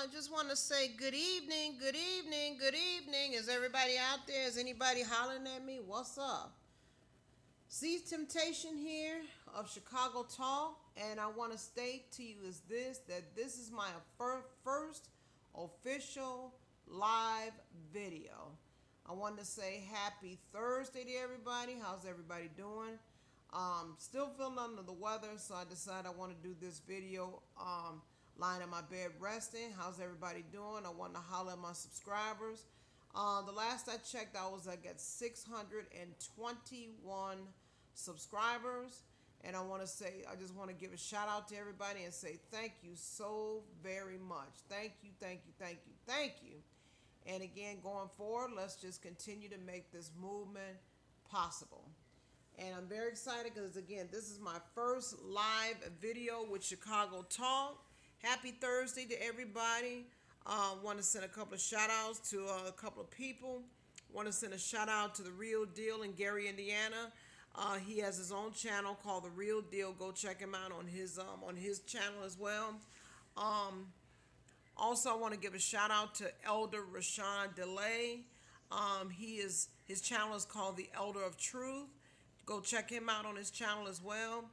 I just want to say good evening, good evening, good evening. Is everybody out there? Is anybody hollering at me? What's up? CTemptation here of Chicago Talk, and I want to state to you is this that this is my first official live video. I want to say happy Thursday to everybody. How's everybody doing? Still feeling under the weather, so I decided I want to do this video lying in my bed resting. How's everybody doing? I want to holler at my subscribers. The last I checked, I was like at 621 subscribers. And I want to say, I just want to give a shout out to everybody and say thank you so very much. Thank you, thank you, thank you, thank you. And again, going forward, let's just continue to make this movement possible. And I'm very excited because, again, this is my first live video with Chicago Talk. Happy Thursday to everybody. Want to send a couple of shout outs to a couple of people. Want to send a shout out to The Real Deal in Gary, Indiana. He has his own channel called The Real Deal. Go check him out on his channel as well. Also, I want to give a shout out to Elder Rashawn DeLay. His channel is called The Elder of Truth. Go check him out on his channel as well.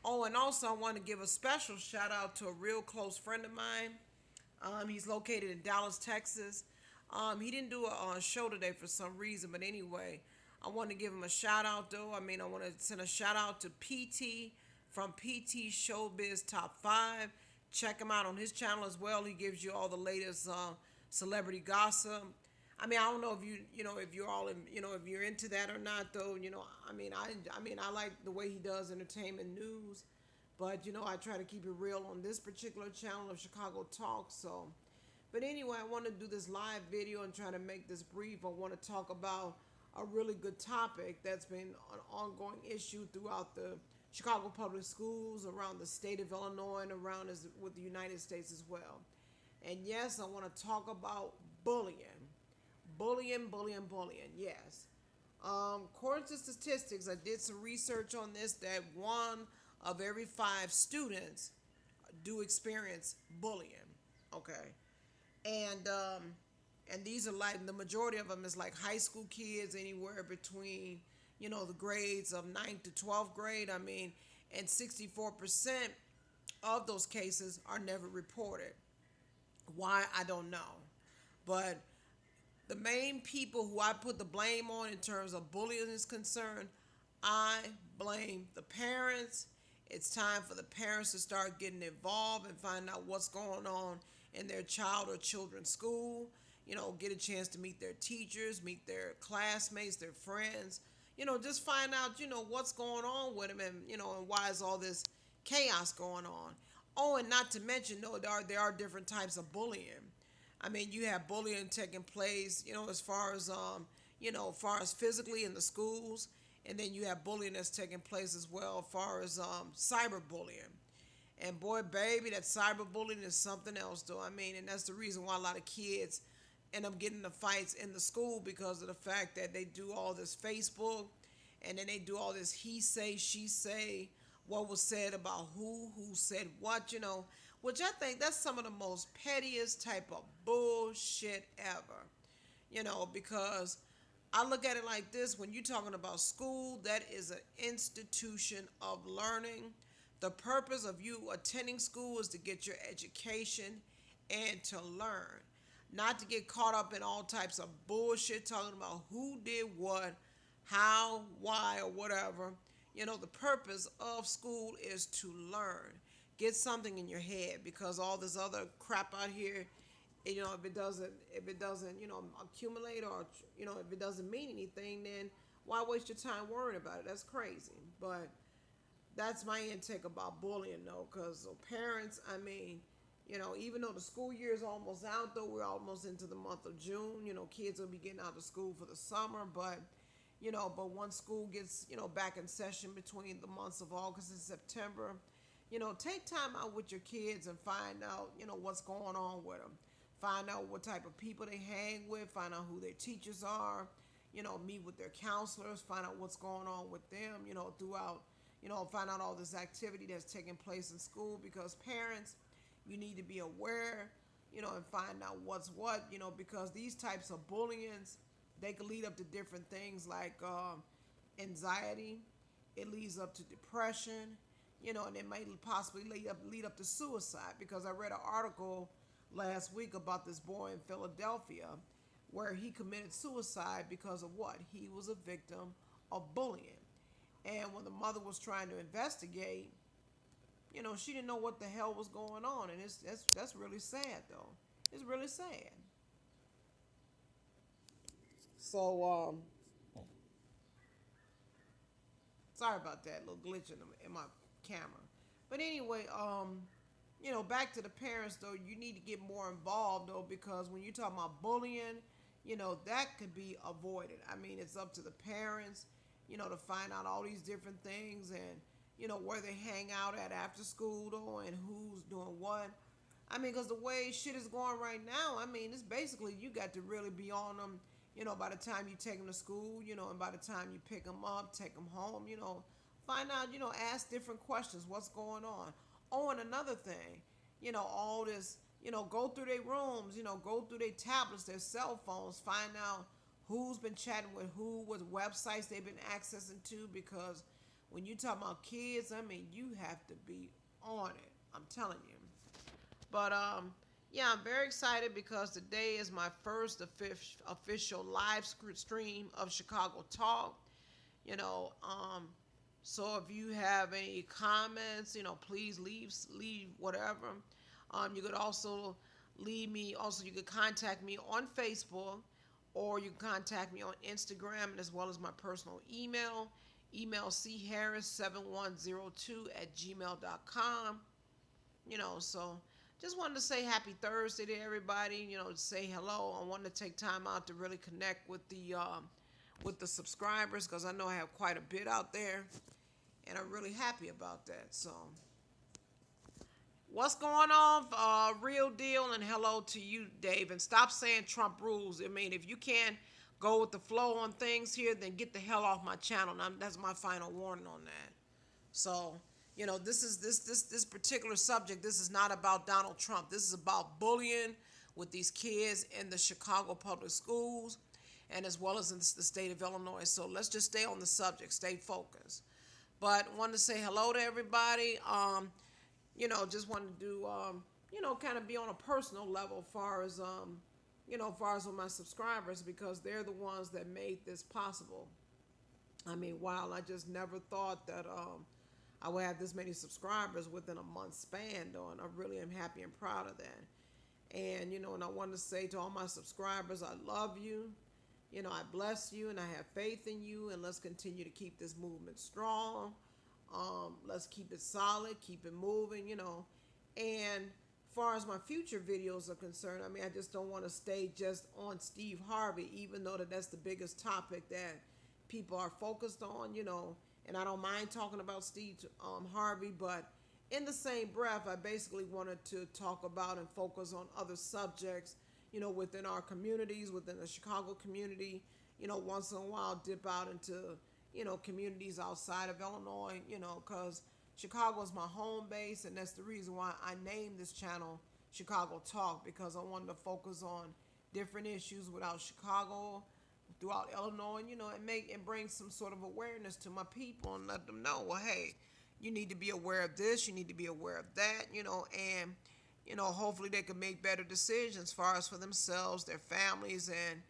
Oh, and also I want to give a special shout out to a real close friend of mine. He's located in Dallas, Texas. He didn't do a show today for some reason, but anyway, I want to give him a shout out though. I want to send a shout out to PT from PT Showbiz Top 5. Check him out on his channel as well. He gives you all the latest celebrity gossip. I don't know if if you're all in, if you're into that or not though. I like the way he does entertainment news, but I try to keep it real on this particular channel of Chicago Talk. So, but anyway, I want to do this live video and try to make this brief. I want to talk about a really good topic that's been an ongoing issue throughout the Chicago public schools, around the state of Illinois, and around with the United States as well. And yes, I want to talk about bullying. Bullying, yes. According to statistics, I did some research on this that one of every five students do experience bullying. Okay. And these are like, the majority of them is like high school kids, anywhere between, the grades of 9th to 12th grade. And 64% of those cases are never reported. Why, I don't know. But the main people who I put the blame on in terms of bullying is concerned, I blame the parents. It's time for the parents to start getting involved and find out what's going on in their child or children's school. Get a chance to meet their teachers, meet their classmates, their friends. Just find out, what's going on with them, and why is all this chaos going on. Oh, and not to mention, there are different types of bullying. You have bullying taking place, as far as physically in the schools, and then you have bullying that's taking place as well, as far as cyberbullying. And boy, baby, that cyberbullying is something else, though. And that's the reason why a lot of kids end up getting the fights in the school, because of the fact that they do all this Facebook, and then they do all this he say, she say, what was said about who said what, which I think that's some of the most pettiest type of bullshit ever, because I look at it like this: when you're talking about school, that is an institution of learning. The purpose of you attending school is to get your education and to learn, not to get caught up in all types of bullshit talking about who did what, how, why, or whatever. The purpose of school is to learn. Get something in your head, because all this other crap out here, if it doesn't, accumulate, or, if it doesn't mean anything, then why waste your time worrying about it? That's crazy. But that's my intake about bullying, though, because parents, even though the school year is almost out, though, we're almost into the month of June, kids will be getting out of school for the summer, but once school gets, back in session between the months of August and September, take time out with your kids and find out, what's going on with them. Find out what type of people they hang with, find out who their teachers are, meet with their counselors, find out what's going on with them, throughout, find out all this activity that's taking place in school, because parents, you need to be aware, and find out what's what, because these types of bullyings, they can lead up to different things like anxiety. It leads up to depression, and it may possibly lead up to suicide. Because I read an article last week about this boy in Philadelphia where he committed suicide because of what? He was a victim of bullying. And when the mother was trying to investigate, she didn't know what the hell was going on, and that's really sad though. It's really sad. So sorry about that little glitch in my camera. But anyway, back to the parents though. You need to get more involved though, because when you talk about bullying, that could be avoided. I mean, it's up to the parents, to find out all these different things, and where they hang out at after school though, and who's doing what. I mean, because the way shit is going right now, I mean, it's basically you got to really be on them, by the time you take them to school, and by the time you pick them up, take them home, find out, ask different questions, what's going on. Oh, and another thing, all this, go through their rooms, go through their tablets, their cell phones, find out who's been chatting with who, what websites they've been accessing to, because when you talk about kids, I mean, you have to be on it. I'm telling you. But yeah, I'm very excited because today is my first official live stream of Chicago Talk. You know, so if you have any comments, please leave whatever. You could also leave me. Also, you could contact me on Facebook, or you can contact me on Instagram, as well as my personal email. Email charris7102@gmail.com. So just wanted to say happy Thursday to everybody. Say hello. I wanted to take time out to really connect with the subscribers, because I know I have quite a bit out there, and I'm really happy about that. So what's going on? Real deal, and hello to you, Dave. And stop saying Trump rules. I mean, if you can't go with the flow on things here, then get the hell off my channel. Now, that's my final warning on that. So, this particular subject, this is not about Donald Trump. This is about bullying with these kids in the Chicago public schools, and as well as in the state of Illinois. So let's just stay on the subject, stay focused. But wanted to say hello to everybody. Just wanted to do, kind of be on a personal level, far as with my subscribers, because they're the ones that made this possible. I mean, wow, I just never thought that I would have this many subscribers within a month span, though, and I really am happy and proud of that. And, and I wanted to say to all my subscribers, I love you. I bless you, and I have faith in you, and let's continue to keep this movement strong. Let's keep it solid, keep it moving, And as far as my future videos are concerned, I mean, I just don't want to stay just on Steve Harvey, even though that's the biggest topic that people are focused on, and I don't mind talking about Steve Harvey, but in the same breath, I basically wanted to talk about and focus on other subjects, within our communities, within the Chicago community, once in a while dip out into, communities outside of Illinois, because Chicago is my home base, and that's the reason why I named this channel Chicago Talk, because I wanted to focus on different issues without Chicago, throughout Illinois, and bring some sort of awareness to my people, and let them know, well, hey, you need to be aware of this, you need to be aware of that, and hopefully they can make better decisions as far as for themselves, their families, and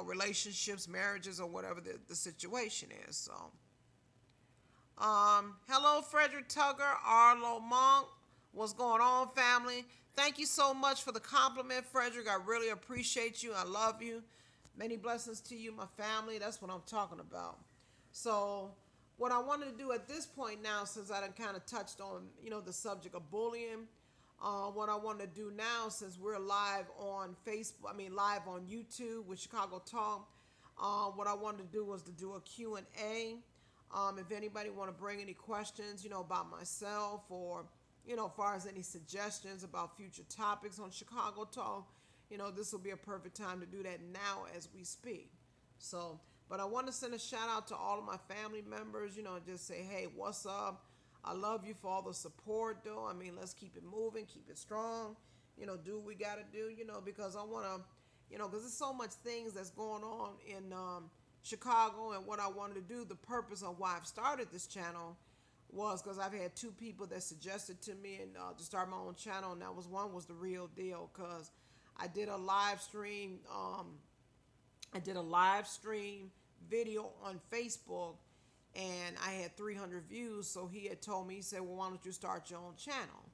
relationships, marriages, or whatever the situation is. So hello, Frederick Tugger, Arlo Monk. What's going on, family? Thank you so much for the compliment, Frederick. I really appreciate you. I love you. Many blessings to you, my family. That's what I'm talking about. So what I wanted to do at this point now, since I done kind of touched on, the subject of bullying, what I want to do now, since we're live on Facebook, live on YouTube with Chicago Talk, what I wanted to do was to do a Q&A. If anybody want to bring any questions, about myself, or, as far as any suggestions about future topics on Chicago Talk, this will be a perfect time to do that now as we speak. So, but I want to send a shout out to all of my family members, just say, hey, what's up? I love you for all the support, though. Let's keep it moving, keep it strong, do what we got to do, because I want to, because there's so much things that's going on in Chicago, and what I wanted to do, the purpose of why I've started this channel was because I've had two people that suggested to me and to start my own channel, and that was one was the real deal because I did a live stream. I did a live stream video on Facebook, and I had 300 views. So he had told me, he said, "Well, why don't you start your own channel?"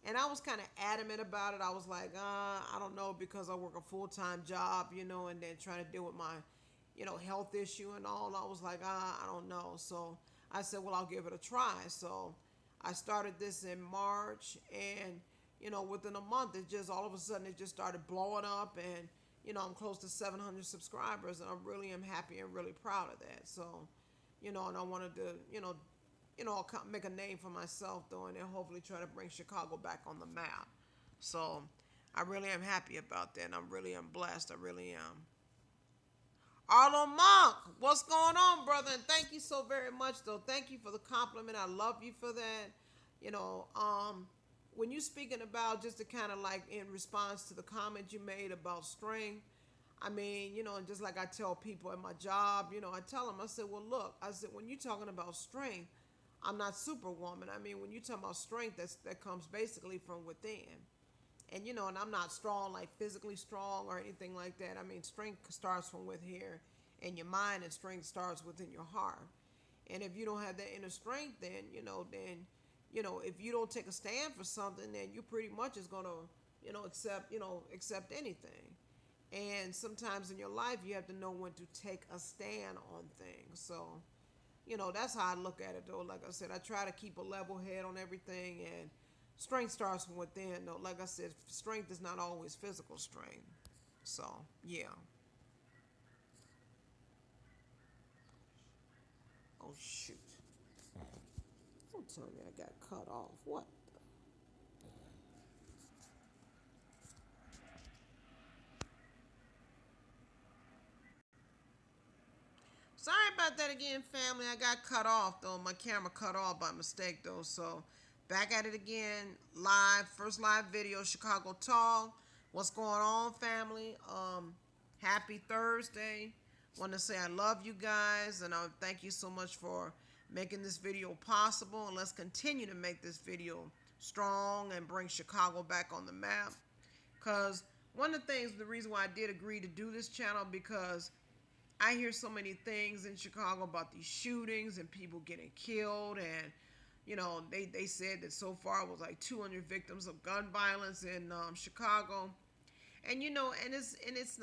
And I was kind of adamant about it. I was like, I don't know, because I work a full-time job, and then trying to deal with my, health issue and all. I was like, I don't know. So I said, well, I'll give it a try. So I started this in March, and, within a month, it just, all of a sudden, it just started blowing up, and, I'm close to 700 subscribers, and I really am happy and really proud of that. So, and I wanted to, make a name for myself though, and then hopefully try to bring Chicago back on the map. So I really am happy about that, and I really am blessed. I really am. Arlo Monk, what's going on, brother? And thank you so very much, though. Thank you for the compliment. I love you for that. You know, when you speaking about, just to kind of like in response to the comment you made about strength, I mean, and just like I tell people at my job, I tell them, I said, well, look, I said, when you're talking about strength, I'm not superwoman. I mean, when you talk about strength, that comes basically from within. And I'm not strong, like physically strong or anything like that. I mean, strength starts from within here in your mind, and strength starts within your heart. And if you don't have that inner strength, then if you don't take a stand for something, then you pretty much is gonna, accept anything. And sometimes in your life, you have to know when to take a stand on things. So, that's how I look at it, though. Like I said, I try to keep a level head on everything, and strength starts from within, though. Like I said, strength is not always physical strength. So, yeah. Oh, shoot. Don't tell me I got cut off. What? Sorry about that again, family. I got cut off, though. My camera cut off by mistake, though. So, back at it again. Live. First live video, Chicago Talk. What's going on, family? Happy Thursday. Want to say I love you guys, and I thank you so much for making this video possible. And let's continue to make this video strong and bring Chicago back on the map. Because one of the things, the reason why I did agree to do this channel, because I hear so many things in Chicago about these shootings and people getting killed, and they said that so far it was like 200 victims of gun violence in Chicago, and it's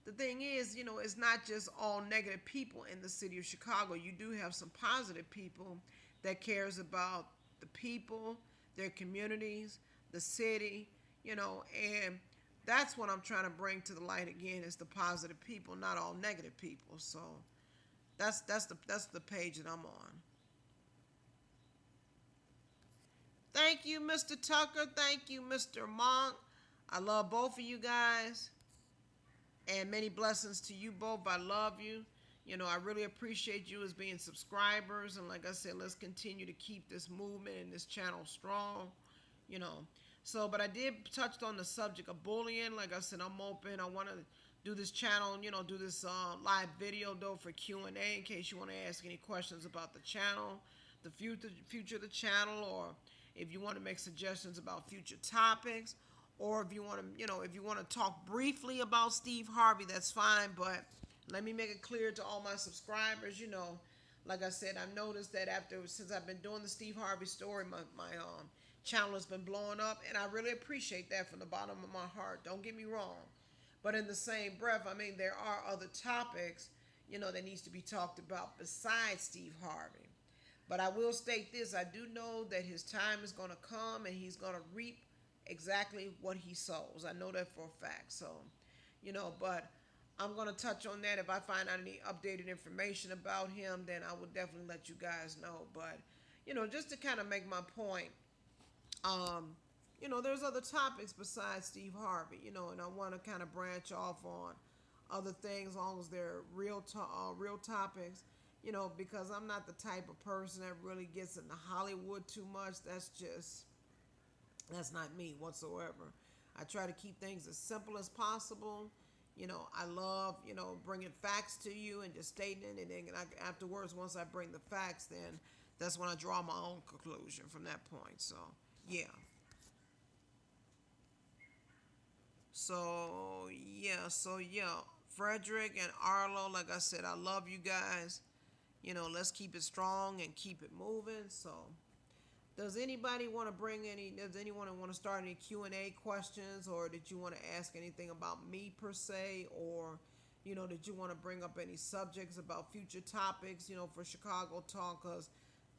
the thing is, it's not just all negative people in the city of Chicago. You do have some positive people that cares about the people, their communities, the city, and that's what I'm trying to bring to the light again, is the positive people, not all negative people. So that's the page that I'm on. Thank you, Mr. Tucker. Thank you, Mr. Monk. I love both of you guys. And many blessings to you both. I love you. I really appreciate you as being subscribers. And like I said, let's continue to keep this movement and this channel strong. So, but I did touch on the subject of bullying. Like I said, I'm open. I want to do this channel, do this live video, though, for Q&A, in case you want to ask any questions about the channel, the future of the channel, or if you want to make suggestions about future topics, or if you want to, if you want to talk briefly about Steve Harvey, that's fine. But let me make it clear to all my subscribers, like I said, I've noticed that since I've been doing the Steve Harvey story, my channel has been blowing up, and I really appreciate that from the bottom of my heart. Don't get me wrong. But in the same breath, I mean, there are other topics, that needs to be talked about besides Steve Harvey. But I will state this. I do know that his time is going to come, and he's going to reap exactly what he sows. I know that for a fact. So, but I'm going to touch on that. If I find out any updated information about him, then I will definitely let you guys know. But, just to kind of make my point, there's other topics besides Steve Harvey, and I want to kind of branch off on other things, as long as they're real topics, because I'm not the type of person that really gets into Hollywood too much. That's just, That's not me whatsoever. I try to keep things as simple as possible. I love, bringing facts to you and just stating it. And then afterwards, once I bring the facts, then that's when I draw my own conclusion from that point. So, yeah. So, yeah. Frederick and Arlo, like I said, I love you guys. Let's keep it strong and keep it moving. So, does anyone want to start any Q&A questions, or did you want to ask anything about me per se, or did you want to bring up any subjects about future topics, for Chicago Talk? Because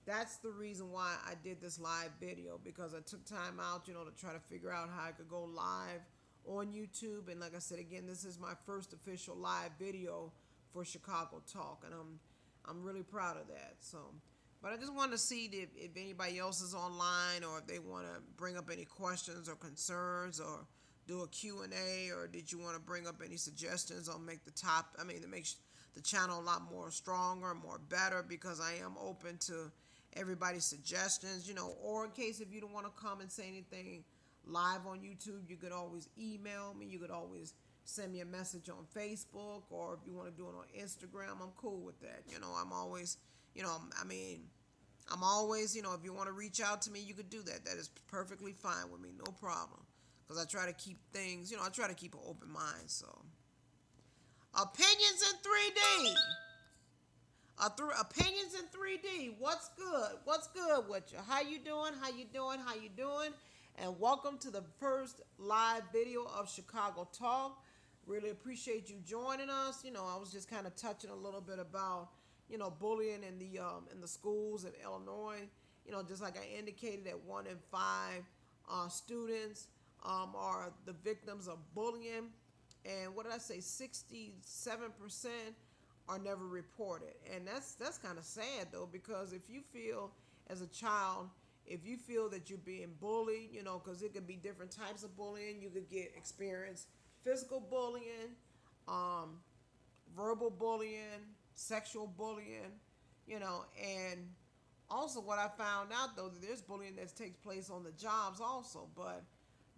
that's the reason why I did this live video, because I took time out, to try to figure out how I could go live on YouTube. And like I said, again, this is my first official live video for Chicago Talk, and I'm really proud of that. So, but I just want to see if anybody else is online, or if they want to bring up any questions or concerns, or do a Q&A, or did you want to bring up any suggestions on to make the channel a lot more stronger, more better, because I am open to everybody's suggestions, or in case if you don't want to come and say anything live on YouTube, you could always email me. You could always send me a message on Facebook, or if you want to do it on Instagram, I'm cool with that. I'm always, you know, I mean, I'm always, if you want to reach out to me, you could do that. That is perfectly fine with me, no problem. Because I try to keep things, I try to keep an open mind. So, opinions in 3D. Opinions in 3D. What's good? What's good with you? How you doing? How you doing? How you doing? And welcome to the first live video of Chicago Talk. Really appreciate you joining us. I was just kind of touching a little bit about, bullying in the schools in Illinois. Just like I indicated, that 1 in 5 students are the victims of bullying, and what did I say? 67% are never reported, and that's kind of sad though, because if you feel as a child, if you feel that you're being bullied, because it could be different types of bullying. You could experience physical bullying, verbal bullying, sexual bullying, and also what I found out though, that there's bullying that takes place on the jobs also. But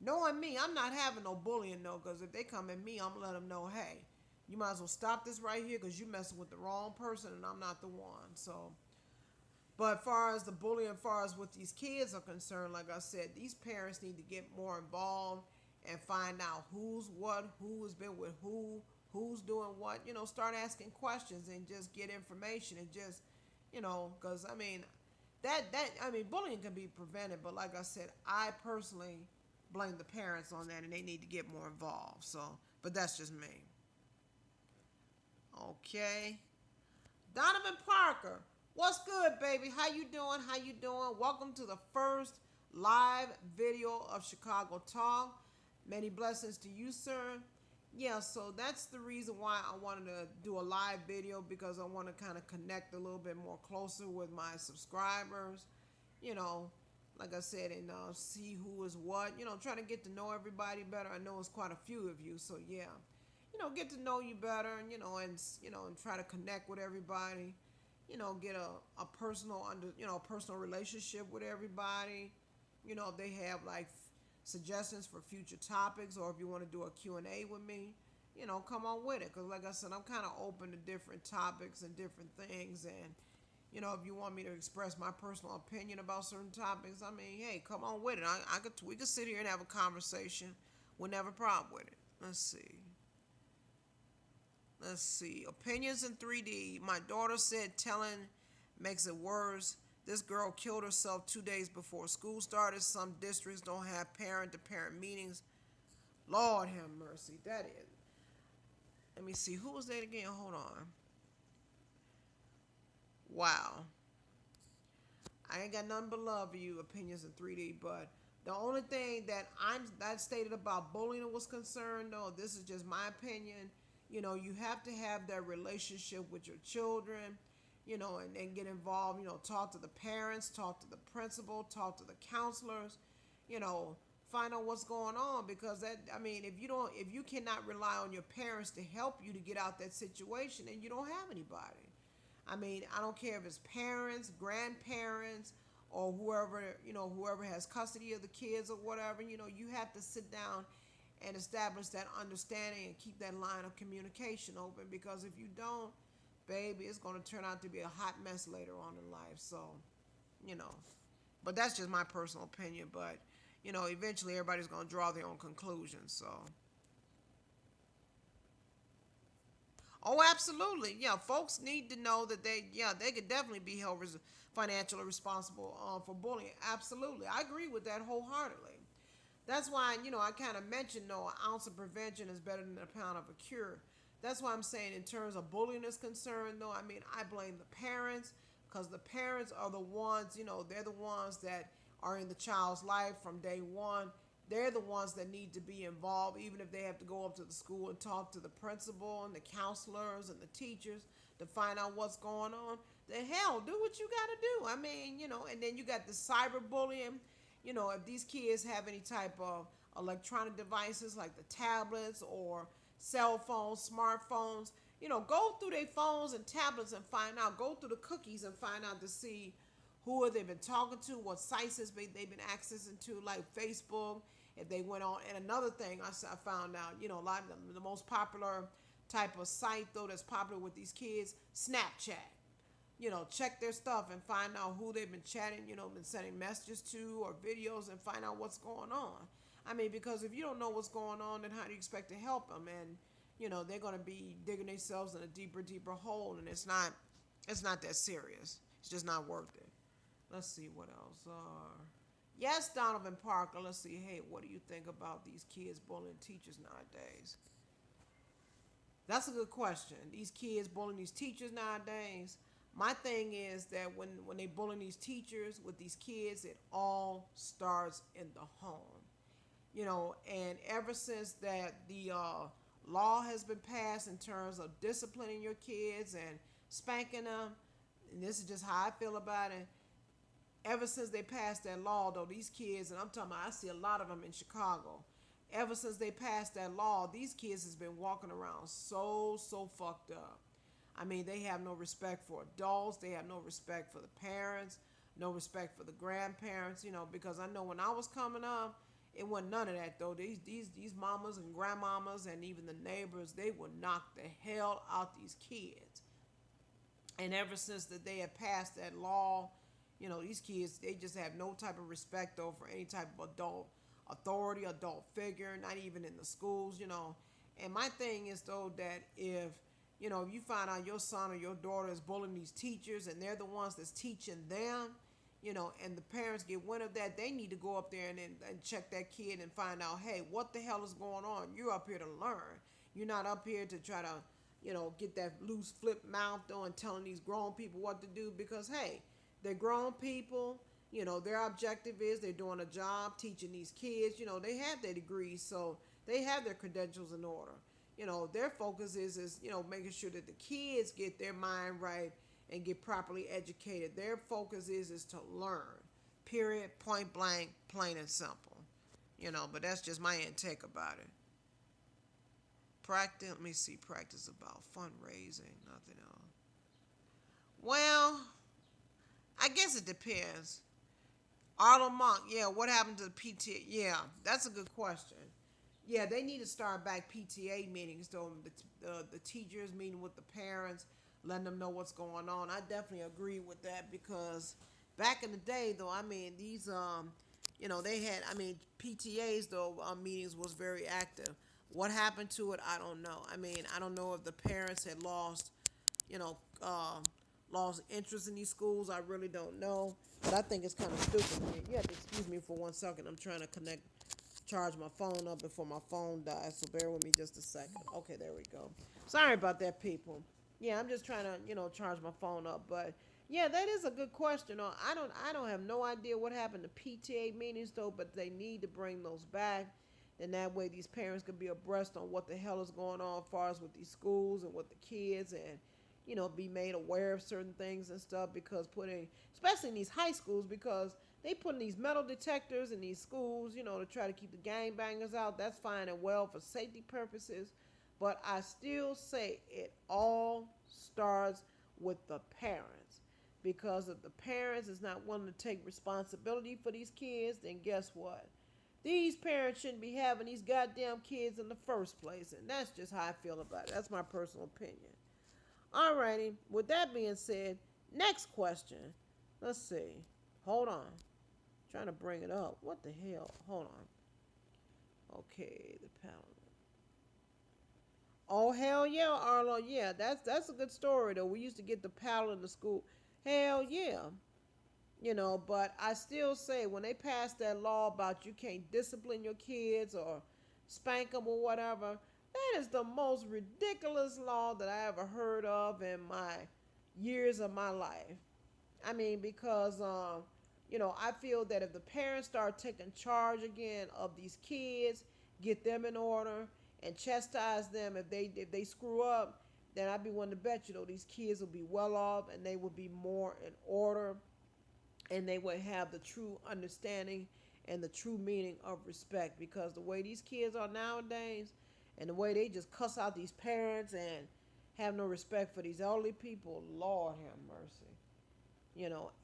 knowing me, I'm not having no bullying though, because if they come at me, I'm gonna let them know, hey, you might as well stop this right here, because you're messing with the wrong person and I'm not the one. So, but as far as the bullying, as far as what these kids are concerned, like I said, these parents need to get more involved and find out who's what, who has been with who's doing what. Start asking questions and just get information, and just, because bullying can be prevented. But like I said, I personally blame the parents on that, and they need to get more involved. So, but that's just me. Okay. Donovan Parker, what's good, baby? How you doing? How you doing? Welcome to the first live video of Chicago Talk. Many blessings to you, sir. Yeah, so that's the reason why I wanted to do a live video, because I want to kind of connect a little bit more closer with my subscribers. Like I said, and see who is what. Trying to get to know everybody better. I know it's quite a few of you, so yeah. Get to know you better, and try to connect with everybody. Get a personal relationship with everybody. If they have like suggestions for future topics, or if you want to do a Q&A with me, come on with it. Because like I said, I'm kind of open to different topics and different things. And, if you want me to express my personal opinion about certain topics, hey, come on with it. We could sit here and have a conversation. We'll never have a problem with it. Let's see. Opinions in 3D. My daughter said telling makes it worse. This girl killed herself 2 days before school started. Some districts don't have parent-to-parent meetings. Lord have mercy. That is. Let me see. Who was that again? Hold on. Wow. I ain't got nothing but love for you, Opinions in 3D. But the only thing that stated about bullying was concerned, though, this is just my opinion. You have to have that relationship with your children, and get involved, talk to the parents, talk to the principal, talk to the counselors, find out what's going on, because if you cannot rely on your parents to help you to get out that situation, then you don't have anybody. I don't care if it's parents, grandparents, or whoever, whoever has custody of the kids or whatever, you have to sit down and establish that understanding and keep that line of communication open, because if you don't, baby, it's going to turn out to be a hot mess later on in life. So, you know, but that's just my personal opinion. But, eventually everybody's going to draw their own conclusions. So, oh, absolutely. Yeah, folks need to know that they could definitely be held financially responsible for bullying. Absolutely. I agree with that wholeheartedly. That's why, I kind of mentioned, no, an ounce of prevention is better than a pound of a cure. That's why I'm saying, in terms of bullying is concerned, though, I mean, I blame the parents, because the parents are the ones, they're the ones that are in the child's life from day one. They're the ones that need to be involved, even if they have to go up to the school and talk to the principal and the counselors and the teachers to find out what's going on. The hell, do what you got to do. I mean, and then you got the cyberbullying. If these kids have any type of electronic devices like the tablets or cell phones, smartphones, go through their phones and tablets and find out, go through the cookies and find out to see who have they been talking to, what sites they've been accessing to, like Facebook, if they went on. And another thing I found out, a lot of the most popular type of site, though, that's popular with these kids, Snapchat. Check their stuff and find out who they've been chatting, been sending messages to or videos, and find out what's going on. I mean, because if you don't know what's going on, then how do you expect to help them? And, they're going to be digging themselves in a deeper, deeper hole, and it's not that serious. It's just not worth it. Let's see what else. Yes, Donovan Parker. Let's see. Hey, what do you think about these kids bullying teachers nowadays? That's a good question. These kids bullying these teachers nowadays. My thing is that when they bullying these teachers with these kids, it all starts in the home. And ever since that the law has been passed in terms of disciplining your kids and spanking them, and this is just how I feel about it. Ever since they passed that law, though, these kids, and I'm talking about, I see a lot of them in Chicago. Ever since they passed that law, these kids has been walking around so fucked up. I mean, they have no respect for adults. They have no respect for the parents, no respect for the grandparents, because I know when I was coming up, it wasn't none of that, though. These mamas and grandmamas and even the neighbors, they would knock the hell out these kids. And ever since that they have passed that law, these kids, they just have no type of respect, though, for any type of adult authority, adult figure, not even in the schools, And my thing is, though, that if you find out your son or your daughter is bullying these teachers and they're the ones that's teaching them, and the parents get wind of that, they need to go up there and check that kid and find out, hey, what the hell is going on? You're up here to learn. You're not up here to try to, get that loose flip mouth on telling these grown people what to do, because, hey, they're grown people. Their objective is they're doing a job teaching these kids. They have their degrees, so they have their credentials in order. Their focus is making sure that the kids get their mind right and get properly educated. Their focus is to learn. Period. Point blank. Plain and simple. But that's just my intake about it. Practice. Let me see. Practice about fundraising. Nothing else. Well, I guess it depends. Arnold Monk. Yeah. What happened to the PTA? Yeah, that's a good question. Yeah, they need to start back PTA meetings, though. The teachers meeting with the parents, letting them know what's going on. I definitely agree with that, because back in the day, though, I mean, these, they had, I mean, PTAs, though, meetings was very active. What happened to it, I don't know. I mean, I don't know if the parents had you know, uh, lost interest in these schools. I really don't know. But I think it's kind of stupid. You have to excuse me for 1 second. I'm trying to charge my phone up before my phone dies, so bear with me just a second. Okay, there we go. Sorry about that, people. Yeah, I'm just trying to, charge my phone up. But yeah, that is a good question. I don't have no idea what happened to PTA meetings, though, but they need to bring those back. And that way these parents can be abreast on what the hell is going on as far as with these schools and with the kids, and be made aware of certain things and stuff, because especially in these high schools, because they putting these metal detectors in these schools, to try to keep the gangbangers out. That's fine and well for safety purposes. But I still say it all starts with the parents. Because if the parents is not willing to take responsibility for these kids, then guess what? These parents shouldn't be having these goddamn kids in the first place. And that's just how I feel about it. That's my personal opinion. Alrighty, with that being said, next question. Let's see. Hold on. Trying to bring it up. What the hell? Hold on. Okay, the panel. Oh hell yeah, Arlo. Yeah, that's a good story though. We used to get the paddle in the school. Hell yeah. But I still say when they passed that law about you can't discipline your kids or spank them or whatever, that is the most ridiculous law that I ever heard of in my years of my life. I mean, because I feel that if the parents start taking charge again of these kids, get them in order, and chastise them if they screw up, then I'd be willing to bet these kids will be well off and they will be more in order and they would have the true understanding and the true meaning of respect because the way these kids are nowadays and the way they just cuss out these parents and have no respect for these elderly people, Lord have mercy.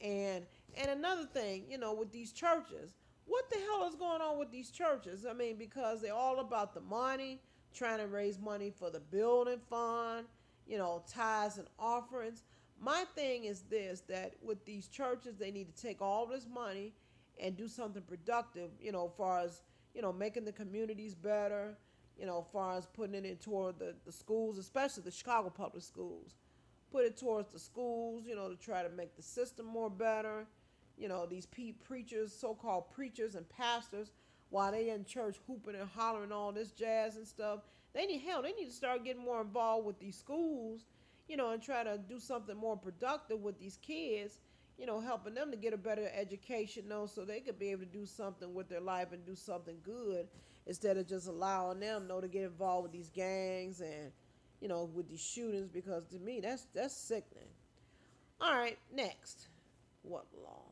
And another thing, with these churches, what the hell is going on with these churches? I mean, because they're all about the money, trying to raise money for the building fund, tithes and offerings. My thing is this, that with these churches, they need to take all this money and do something productive, as far as, making the communities better, as far as putting it in toward the schools, especially the Chicago public schools. Put it towards the schools, to try to make the system more better. These preachers, so-called preachers and pastors, while they in church hooping and hollering all this jazz and stuff, they need to start getting more involved with these schools, and try to do something more productive with these kids, helping them to get a better education, so they could be able to do something with their life and do something good instead of just allowing them, to get involved with these gangs and, with these shootings, because to me, that's sickening. All right, next. What law?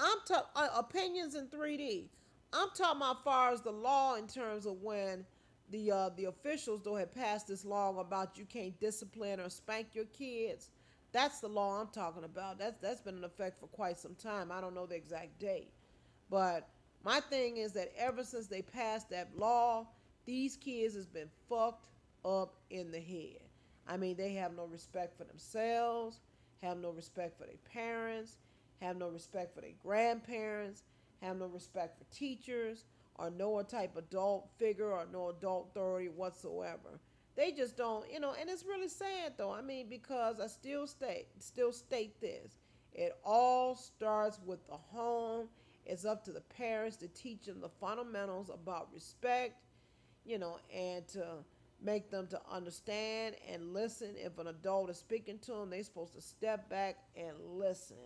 I'm talking opinions in 3D. I'm talking about far as the law in terms of when the officials though had passed this law about you can't discipline or spank your kids. That's the law I'm talking about. That's been in effect for quite some time. I don't know the exact date, but my thing is that ever since they passed that law, these kids has been fucked up in the head. I mean, they have no respect for themselves, have no respect for their parents, have no respect for their grandparents, have no respect for teachers or no type of adult figure or no adult authority whatsoever. They just don't, and it's really sad though. I mean, because I still state this. It all starts with the home. It's up to the parents to teach them the fundamentals about respect, and to make them to understand and listen. If an adult is speaking to them, they're supposed to step back and listen.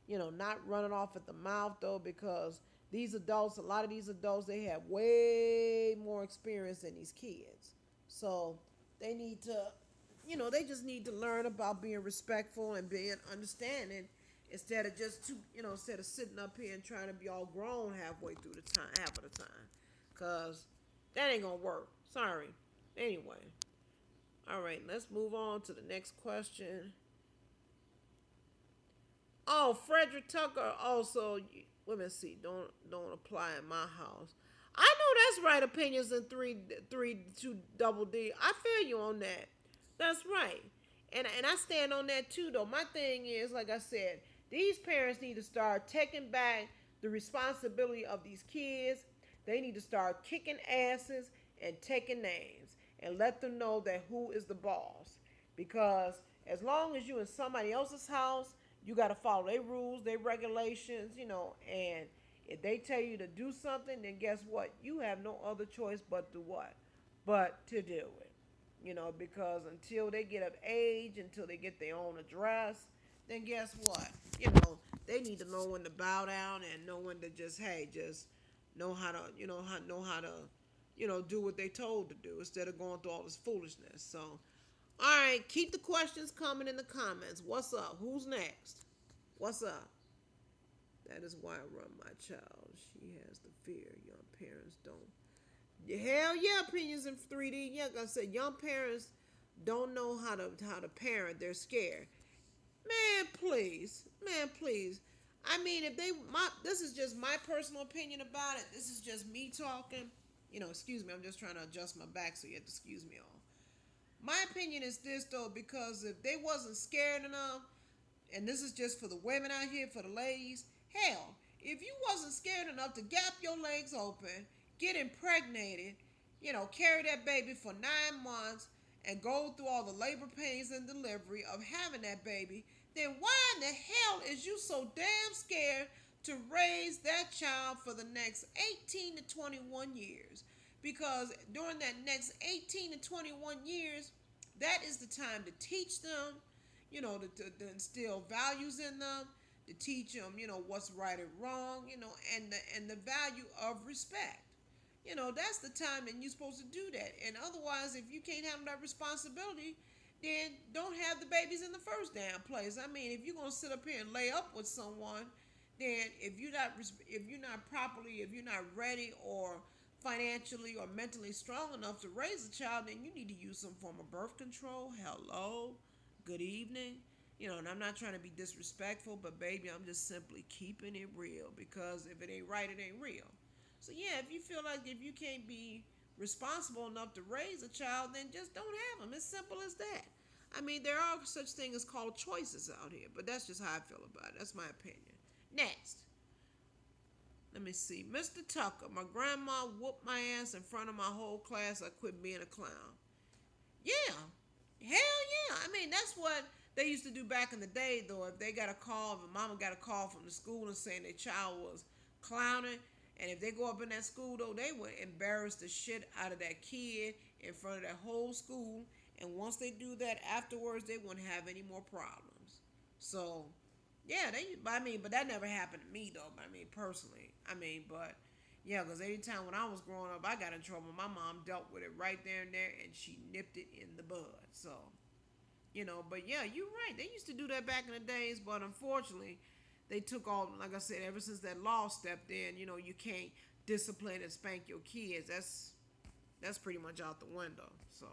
Not running off at the mouth though, because a lot of these adults, they have way more experience than these kids. So they need to, they just need to learn about being respectful and being understanding instead of instead of sitting up here and trying to be all grown half of the time. Because that ain't going to work. Sorry. Anyway. All right, let's move on to the next question. Oh, Frederick Tucker also. Let me see. Don't apply in my house. I know that's right. Opinions in three two double D. I feel you on that. That's right. And I stand on that too. Though my thing is, like I said, these parents need to start taking back the responsibility of these kids. They need to start kicking asses and taking names and let them know that who is the boss. Because as long as you in somebody else's house, you got to follow their rules, their regulations, and if they tell you to do something, then guess what? You have no other choice but to what? But to do it. Because until they get of age, until they get their own address, then guess what? They need to know when to bow down and know when to just know how to, do what they told to do instead of going through all this foolishness. So, all right, keep the questions coming in the comments. What's up? Who's next? What's up? That is why I run my child. She has the fear. Young parents don't. Hell yeah, opinions in 3D. Yeah, like I said, young parents don't know how to parent. They're scared. Man, please. I mean, if they my this is just my personal opinion about it. This is just me talking. Excuse me. I'm just trying to adjust my back, so you have to excuse me all. My opinion is this though, because if they wasn't scared enough, and this is just for the women out here, for the ladies, hell, if you wasn't scared enough to gap your legs open, get impregnated, carry that baby for 9 months and go through all the labor pains and delivery of having that baby, then why in the hell is you so damn scared to raise that child for the next 18 to 21 years? Because during that next 18 to 21 years, that is the time to teach them, to instill values in them, to teach them, what's right and wrong, and the value of respect. That's the time that you're supposed to do that. And otherwise, if you can't have that responsibility, then don't have the babies in the first damn place. I mean, if you're gonna sit up here and lay up with someone, then if you're not ready or financially or mentally strong enough to raise a child, then you need to use some form of birth control. Hello, good evening. And I'm not trying to be disrespectful, but baby, I'm just simply keeping it real, because if it ain't right, it ain't real. So yeah, if you feel like if you can't be responsible enough to raise a child, then just don't have them. It's simple as that. I mean, there are such things as called choices out here, but that's just how I feel about it. That's my opinion. Next, let me see. Mr. Tucker, my grandma whooped my ass in front of my whole class. I quit being a clown. Yeah, hell yeah. I mean, that's what they used to do back in the day, though. If they got a call, if a mama got a call from the school and saying their child was clowning, and if they go up in that school, though, they would embarrass the shit out of that kid in front of that whole school. And once they do that afterwards, they wouldn't have any more problems. So, yeah, but that never happened to me, though. I mean, personally. But yeah, because anytime when I was growing up, I got in trouble. My mom dealt with it right there and there, and she nipped it in the bud. So, but yeah, you're right. They used to do that back in the days, but unfortunately, they took all, like I said, ever since that law stepped in, you can't discipline and spank your kids. That's pretty much out the window. So,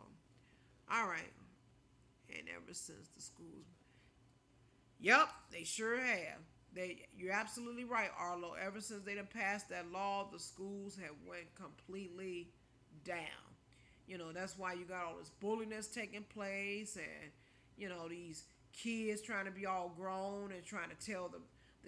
all right. And ever since the schools, yep, they sure have. You're absolutely right, Arlo. Ever since they done passed that law, the schools have went completely down. That's why you got all this bullying that's taking place, and these kids trying to be all grown and trying to tell the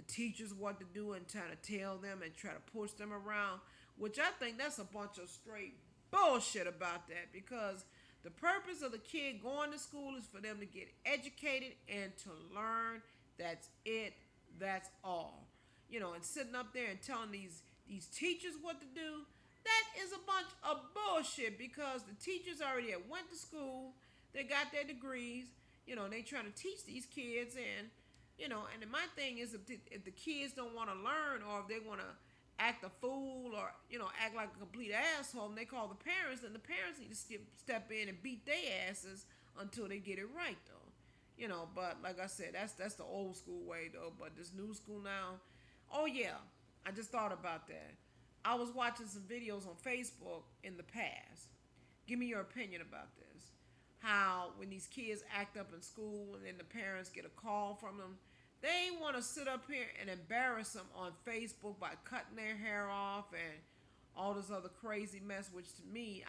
teachers what to do and trying to tell them and try to push them around, which I think that's a bunch of straight bullshit about that, because the purpose of the kid going to school is for them to get educated and to learn. That's it. That's all. And sitting up there and telling these teachers what to do, that is a bunch of bullshit, because the teachers already went to school, they got their degrees, they trying to teach these kids, and and my thing is, if the kids don't want to learn, or if they want to act a fool, or act like a complete asshole, and they call the parents, then the parents need to step in and beat their asses until they get it right, though. But like I said, that's the old school way, though. But this new school now, oh yeah, I just thought about that. I was watching some videos on Facebook in the past. Give me your opinion about this. How when these kids act up in school and then the parents get a call from them, they want to sit up here and embarrass them on Facebook by cutting their hair off and all this other crazy mess, which to me,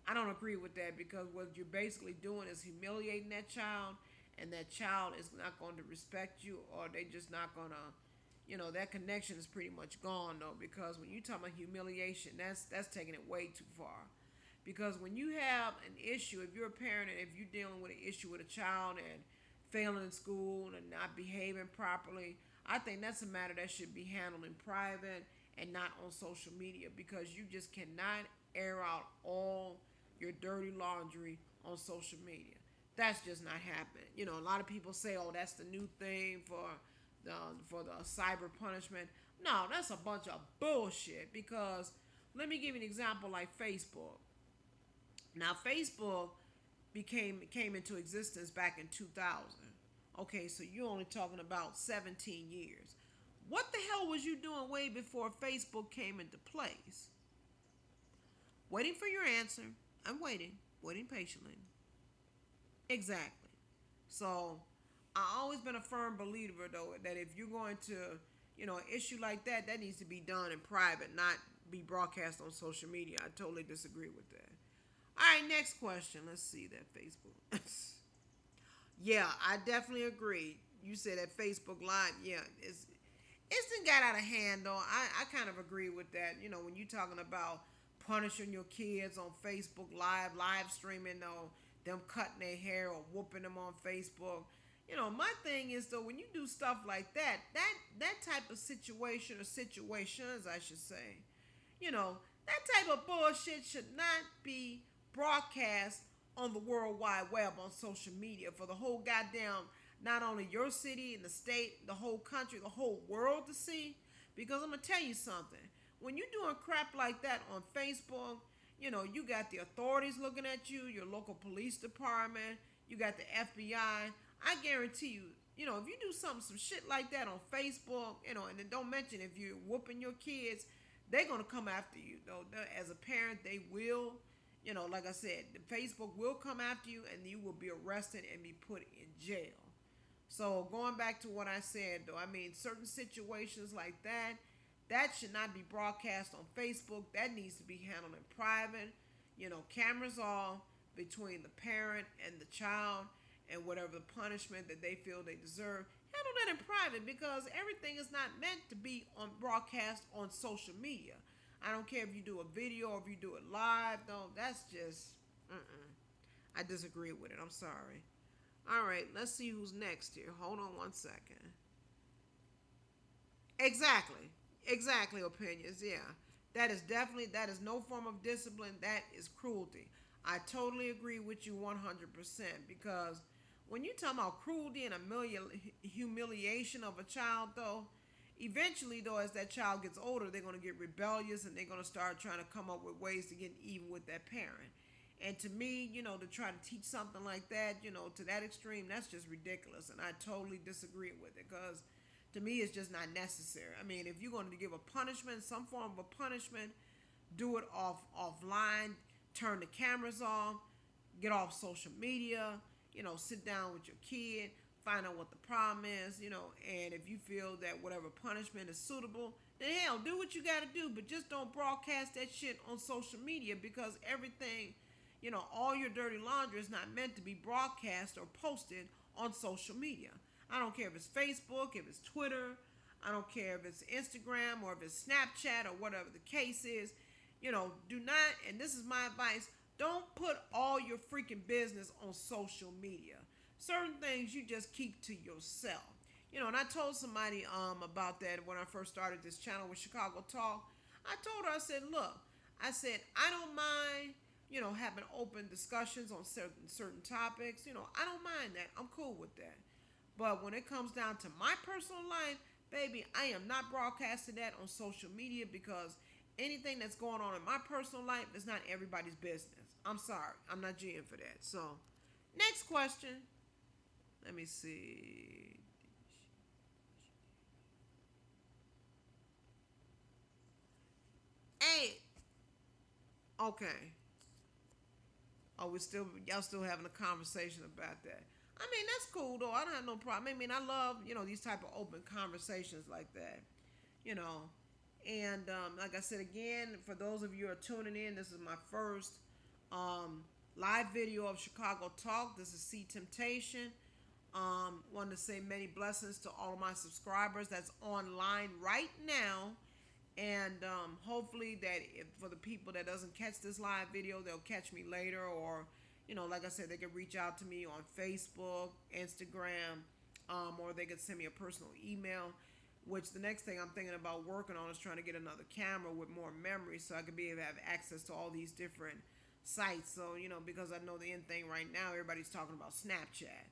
I don't agree with that, because what you're basically doing is humiliating that child, and that child is not going to respect you, or they just not going to, that connection is pretty much gone, though, because when you talk about humiliation, that's taking it way too far. Because when you have an issue, if you're a parent and if you're dealing with an issue with a child and failing in school and not behaving properly, I think that's a matter that should be handled in private and not on social media, because you just cannot air out all your dirty laundry on social media. That's just not happening. A lot of people say, "Oh, that's the new thing for the cyber punishment." No, that's a bunch of bullshit. Because let me give you an example, like Facebook. Now, Facebook came into existence back in 2000. Okay, so you're only talking about 17 years. What the hell was you doing way before Facebook came into place? Waiting for your answer. I'm waiting patiently. Exactly. So I always been a firm believer though that if you're going to, an issue like that, that needs to be done in private, not be broadcast on social media. I totally disagree with that. All right, next question. Let's see that Facebook. Yeah, I definitely agree. You said that Facebook Live, yeah, it's done got out of hand though. I kind of agree with that. When you're talking about punishing your kids on Facebook live streaming, though, them cutting their hair or whooping them on Facebook. My thing is though, when you do stuff like that type of situation or situations, I should say, that type of bullshit should not be broadcast on the World Wide Web on social media for the whole goddamn, not only your city and the state, the whole country, the whole world to see. Because I'm gonna tell you something. When you're doing crap like that on Facebook, you got the authorities looking at you, your local police department, you got the FBI. I guarantee you, if you do some shit like that on Facebook, and then don't mention if you're whooping your kids, they're gonna come after you. Though as a parent, they will. Like I said, Facebook will come after you, and you will be arrested and be put in jail. So going back to what I said, though, I mean, certain situations like that should not be broadcast on Facebook. That needs to be handled in private. Cameras off between the parent and the child, and whatever the punishment that they feel they deserve. Handle that in private because everything is not meant to be on broadcast on social media. I don't care if you do a video or if you do it live. No, that's just, I disagree with it. I'm sorry. All right, let's see who's next here. Hold on one second. Exactly. Exactly, opinions. Yeah. That is no form of discipline. That is cruelty. I totally agree with you 100% because when you talk about cruelty and humiliation of a child, though, eventually, though, as that child gets older, they're going to get rebellious and they're going to start trying to come up with ways to get even with that parent. And to me, to try to teach something like that, to that extreme, that's just ridiculous. And I totally disagree with it because to me, it's just not necessary. I mean, if you're going to give a punishment, some form of a punishment, do it offline, turn the cameras off, get off social media, sit down with your kid, find out what the problem is, and if you feel that whatever punishment is suitable, then hell, do what you got to do, but just don't broadcast that shit on social media because everything, all your dirty laundry is not meant to be broadcast or posted on social media. I don't care if it's Facebook, if it's Twitter, I don't care if it's Instagram or if it's Snapchat or whatever the case is. Do not, and this is my advice, don't put all your freaking business on social media. Certain things you just keep to yourself. And I told somebody about that when I first started this channel with Chicago Talk. I told her, I said, look, I don't mind, having open discussions on certain topics. I don't mind that. I'm cool with that. But when it comes down to my personal life, baby, I am not broadcasting that on social media because anything that's going on in my personal life is not everybody's business. I'm sorry. I'm not GM for that. So, next question. Let me see. Hey. Okay. Oh, y'all still having a conversation about that. I mean, that's cool though. I don't have no problem. I mean, I love, these type of open conversations like that. You know. And like I said again, for those of you who are tuning in, this is my first live video of Chicago Talk. This is CTemptation. Want to say many blessings to all of my subscribers that's online right now, and hopefully that if for the people that doesn't catch this live video, they'll catch me later, or like I said, they can reach out to me on Facebook, Instagram, or they could send me a personal email. Which the next thing I'm thinking about working on is trying to get another camera with more memory so I could be able to have access to all these different sites. So, because I know the end thing right now, everybody's talking about Snapchat.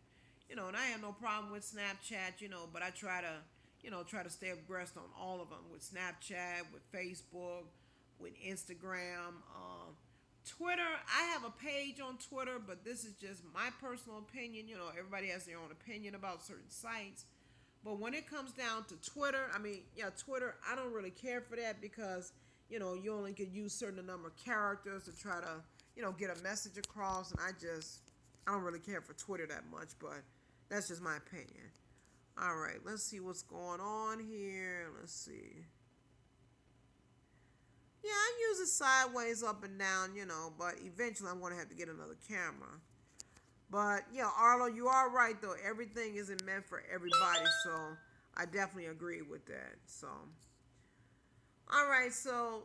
And I have no problem with Snapchat, but I try to, try to stay abreast on all of them with Snapchat, with Facebook, with Instagram, Twitter. I have a page on Twitter, but this is just my personal opinion. Everybody has their own opinion about certain sites. But when it comes down to Twitter, Twitter, I don't really care for that because, you only could use certain number of characters to try to, get a message across. And I just, I don't really care for Twitter that much, but that's just my opinion. All right, let's see what's going on here. Let's see. Yeah, I use it sideways, up and down, but eventually I'm going to have to get another camera. But yeah, Arlo, you are right though. Everything isn't meant for everybody, so I definitely agree with that. So, all right, so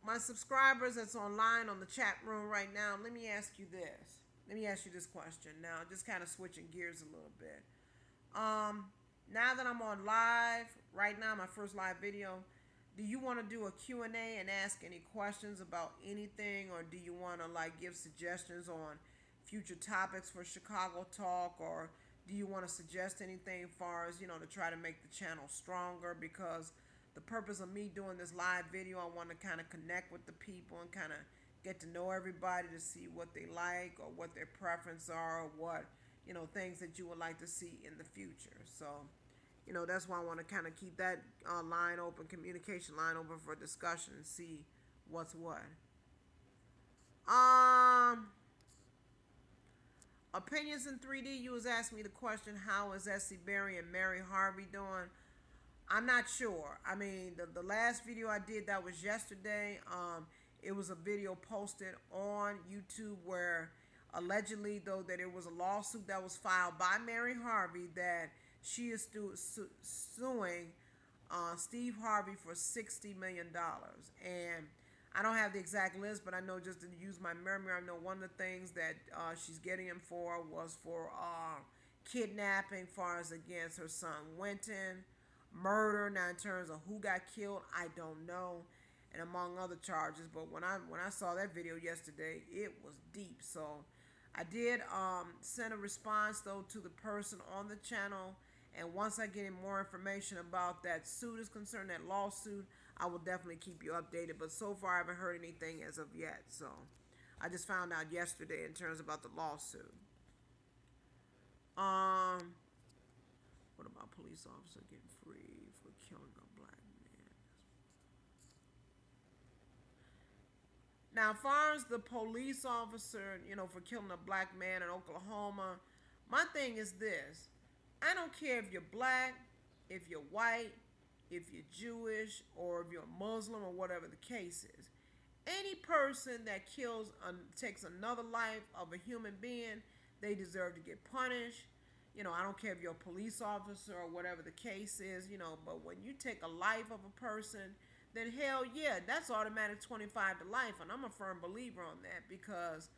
my subscribers that's online on the chat room right now, let me ask you this. Let me ask you this question now, just kind of switching gears a little bit. Um, Now that I'm on live, right now, my first live video, do you want to do a Q&A and ask any questions about anything, or do you want to like give suggestions on future topics for Chicago Talk, or do you want to suggest anything as far as, to try to make the channel stronger? Because the purpose of me doing this live video, I want to kind of connect with the people and kind of get to know everybody to see what they like or what their preference are, or what, things that you would like to see in the future. So, that's why I want to kind of keep that line open, communication line open for discussion and see what's what. Um, Opinions in 3D. You was asking me the question, how is Essie Berry and Mary Harvey doing? I'm not sure. I mean, the last video I did, that was yesterday. It was a video posted on YouTube where allegedly, though, that it was a lawsuit that was filed by Mary Harvey that she is suing Steve Harvey for $60 million. And I don't have the exact list, but I know, just to use my memory, I know one of the things that she's getting him for was for kidnapping, far as against her son Winton, murder. Now, in terms of who got killed, I don't know, and among other charges. But when I saw that video yesterday, it was deep. So I did send a response though to the person on the channel, and once I get more information about that suit is concerned, that lawsuit, I will definitely keep you updated. But so far, I haven't heard anything as of yet. So I just found out yesterday in terms about the lawsuit. What about police officer getting free for killing a black man? Now, as far as the police officer, for killing a black man in Oklahoma, my thing is this. I don't care if you're black, if you're white, if you're Jewish, or if you're Muslim, or whatever the case is. Any person that takes another life of a human being, they deserve to get punished. I don't care if you're a police officer or whatever the case is, but when you take a life of a person, then hell yeah, that's automatic 25 to life. And I'm a firm believer on that because,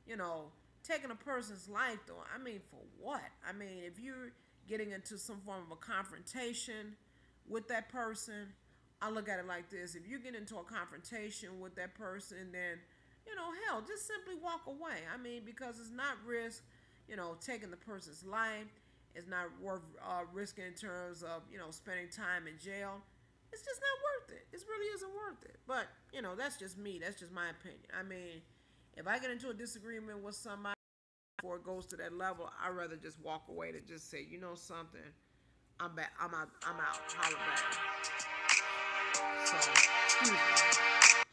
you know, taking a person's life though, I mean, for what? I mean, if you're getting into some form of a confrontation with that person, I look at it like this. If you get into a confrontation with that person, then, hell, just simply walk away. I mean, because it's not risk, taking the person's life. It's not worth risking in terms of, spending time in jail. It's just not worth it. It really isn't worth it. But, that's just me. That's just my opinion. I mean, if I get into a disagreement with somebody before it goes to that level, I'd rather just walk away to just say, you know something, I'm back. I'm out. I'm out. Holla back. So, excuse me.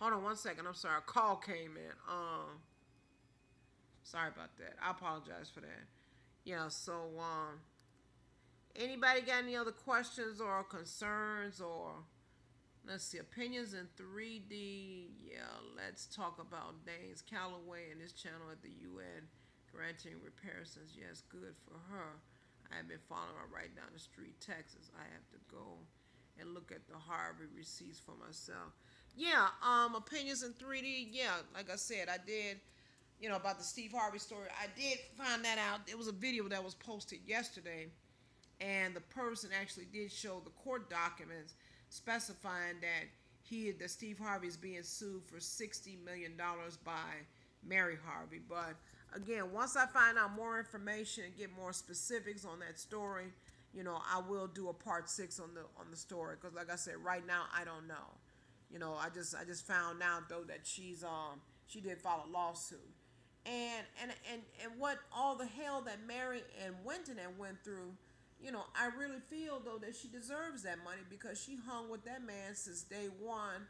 Hold on one second. I'm sorry. A call came in. Sorry about that. I apologize for that. Yeah. So, anybody got any other questions or concerns, or let's see, opinions in 3D? Yeah. Let's talk about Danes Calloway and his channel at the UN granting repairs. Yes, good for her. I have been following her right down the street, Texas. I have to go and look at the Harvey receipts for myself. Yeah, opinions in 3D. Yeah, like I said, I did, about the Steve Harvey story. I did find that out. It was a video that was posted yesterday, and the person actually did show the court documents specifying that Steve Harvey is being sued for $60 million by Mary Harvey. But again, once I find out more information and get more specifics on that story, I will do a part 6 on the story, because like I said, right now I don't know. I just found out though that she did file a lawsuit, and what all the hell that Mary and Winton went through. I really feel though that she deserves that money, because she hung with that man since day one,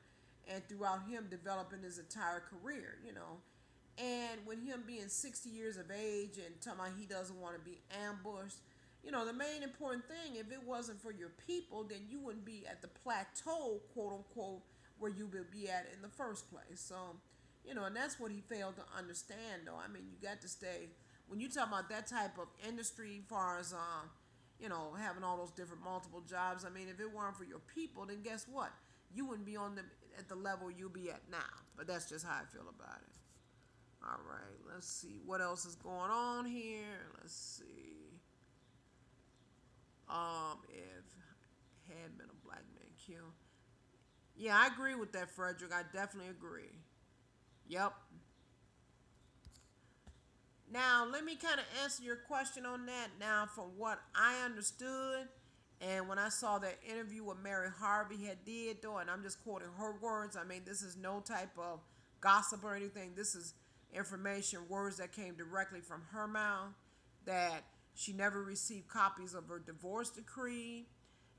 and throughout him developing his entire career. And with him being 60 years of age and talking about he doesn't want to be ambushed, the main important thing, if it wasn't for your people, then you wouldn't be at the plateau, quote unquote, where you would be at in the first place. So, and that's what he failed to understand, though. I mean, you got to stay, when you talk about that type of industry, as far as, having all those different multiple jobs, I mean, if it weren't for your people, then guess what? You wouldn't be at the level you'll be at now. But that's just how I feel about it. All right, let's see what else is going on here. Let's see. If had been a black man killed. Yeah, I agree with that, Frederick. I definitely agree. Yep. Now, let me kind of answer your question on that. Now, from what I understood, and when I saw that interview with Mary Harvey had did, though, and I'm just quoting her words. I mean, this is no type of gossip or anything. This is information, words that came directly from her mouth, that she never received copies of her divorce decree,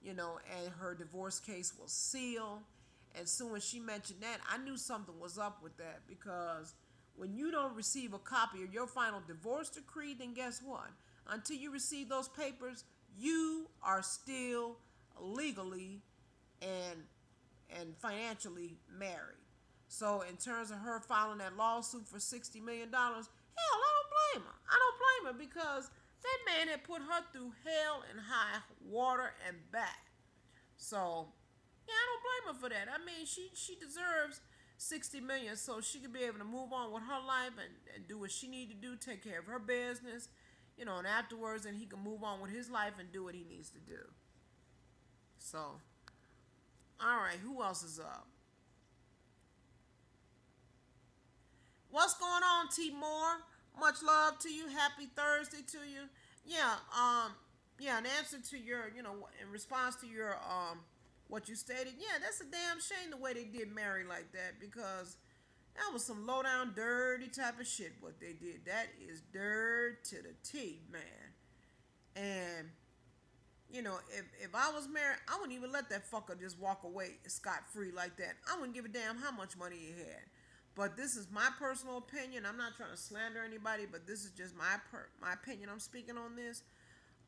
and her divorce case was sealed. And soon as she mentioned that, I knew something was up with that, because when you don't receive a copy of your final divorce decree, then guess what? Until you receive those papers, you are still legally and financially married. So in terms of her filing that lawsuit for $60 million, hell, I don't blame her. I don't blame her, because that man had put her through hell and high water and back. So yeah, I don't blame her for that. I mean, she deserves $60 million so she could be able to move on with her life and do what she need to do, take care of her business, and afterwards, then he can move on with his life and do what he needs to do. So, all right, who else is up? What's going on, T Moore? Much love to you. Happy Thursday to you. Yeah, in answer to your, in response to your, what you stated, yeah, that's a damn shame the way they did Mary like that, because that was some low down, dirty type of shit what they did. That is dirt to the T, man. And, if I was married, I wouldn't even let that fucker just walk away scot free like that. I wouldn't give a damn how much money he had. But this is my personal opinion. I'm not trying to slander anybody, but this is just my opinion. I'm speaking on this.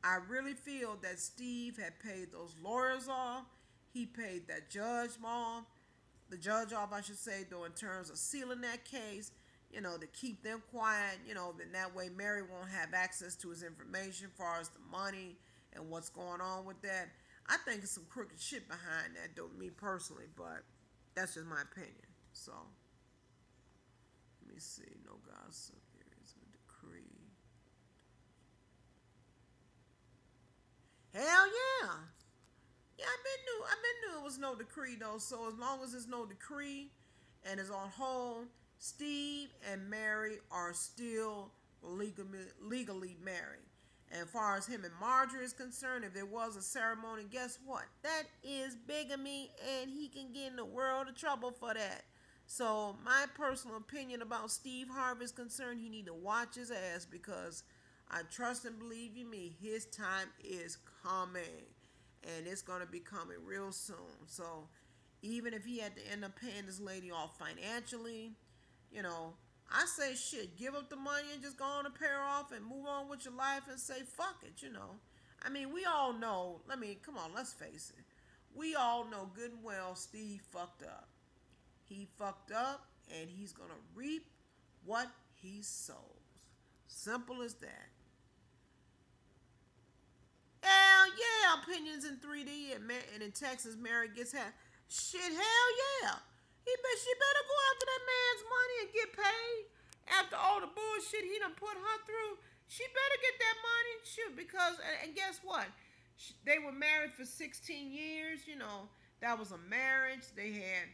I really feel that Steve had paid those lawyers off. He paid that judge off. The judge off, I should say, though, in terms of sealing that case, to keep them quiet, then that way Mary won't have access to his information as far as the money and what's going on with that. I think it's some crooked shit behind that, though, me personally, but that's just my opinion. So, let me see. No gossip. There is a decree. Hell yeah. Yeah, I've been knew it was no decree though. So as long as there's no decree and it's on hold, Steve and Mary are still legally married. And as far as him and Marjorie is concerned, if there was a ceremony, guess what? That is bigamy, and he can get in a world of trouble for that. So my personal opinion about Steve Harvey is concerned, he need to watch his ass, because I trust and believe you me, his time is coming. And it's going to be coming real soon. So even if he had to end up paying this lady off financially, I say shit, give up the money and just go on and pay her off and move on with your life and say fuck it. I mean, we all know, come on, let's face it. We all know good and well Steve fucked up. He fucked up, and he's going to reap what he sows. Simple as that. Hell yeah, opinions in 3D, and in Texas, Mary gets half. Shit, hell yeah. She better go after that man's money and get paid. After all the bullshit he done put her through, she better get that money. Shoot, because, and guess what? They were married for 16 years, that was a marriage. They had,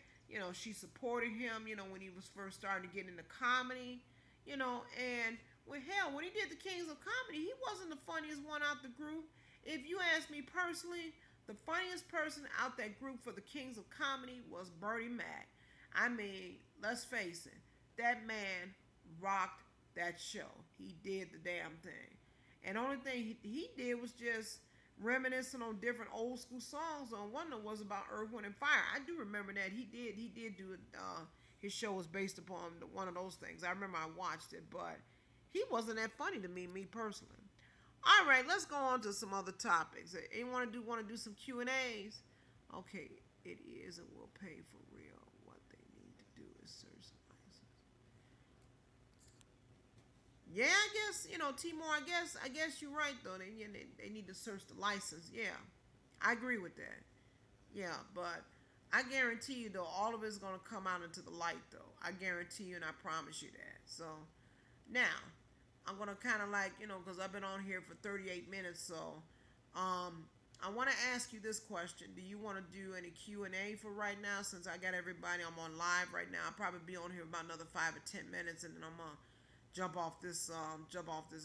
she supported him, when he was first starting to get into comedy, and well, hell, when he did the Kings of Comedy, he wasn't the funniest one out the group. If you ask me personally, the funniest person out that group for the Kings of Comedy was Bertie Mac. I mean, let's face it, that man rocked that show. He did the damn thing. And the only thing he did was just reminiscing on different old school songs. On one of them was about Earth, Wind, and Fire. I do remember that he did do his show was based upon one of those things. I remember I watched it, but he wasn't that funny to me personally. All right, let's go on to some other topics. Anyone want to do some Q and A's? Okay, it is and will pay for real. What they need to do is search some license. Yeah, I guess Timor. I guess you're right though. They need to search the license. Yeah, I agree with that. Yeah, but I guarantee you though, all of it's gonna come out into the light though. I guarantee you, and I promise you that. So now I'm gonna kind of like because I've been on here for 38 minutes, so I want to ask you this question: do you want to do any Q&A for right now? Since I got everybody, I'm on live right now. I'll probably be on here about another 5 or 10 minutes, and then I'm gonna jump off this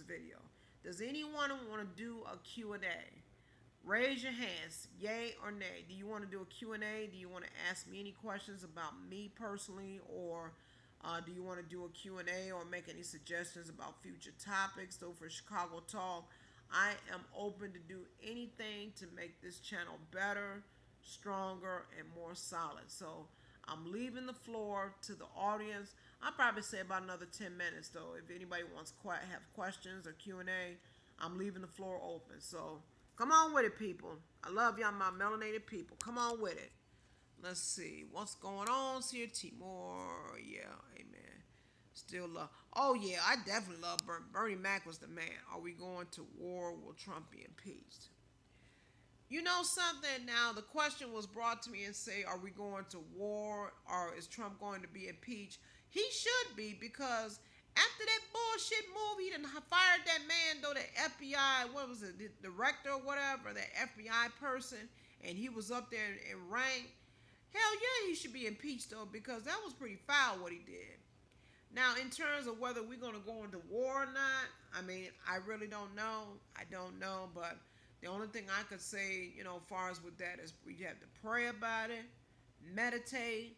video. Does anyone want to do a Q&A? Raise your hands, yay or nay. Do you want to do a Q&A? Do you want to ask me any questions about me personally, or do you want to do a Q&A or make any suggestions about future topics? So for Chicago Talk, I am open to do anything to make this channel better, stronger, and more solid. So I'm leaving the floor to the audience. I'll probably say about another 10 minutes though. If anybody wants have questions or Q&A, I'm leaving the floor open. So come on with it, people. I love y'all, my melanated people. Come on with it. Let's see what's going on here. Timor, yeah, amen. Still love. Oh yeah, I definitely love Bernie Mac was the man. Are we going to war? Will Trump be impeached? You know something? Now the question was brought to me and say, are we going to war or is Trump going to be impeached? He should be, because after that bullshit move, he done fired that man though, the FBI, what was it, the director or whatever, that FBI person, and he was up there in rank. Hell yeah, he should be impeached though, because that was pretty foul what he did. Now, in terms of whether we're going to go into war or not, I mean, I really don't know. I don't know, but the only thing I could say, as far as with that is we have to pray about it, meditate,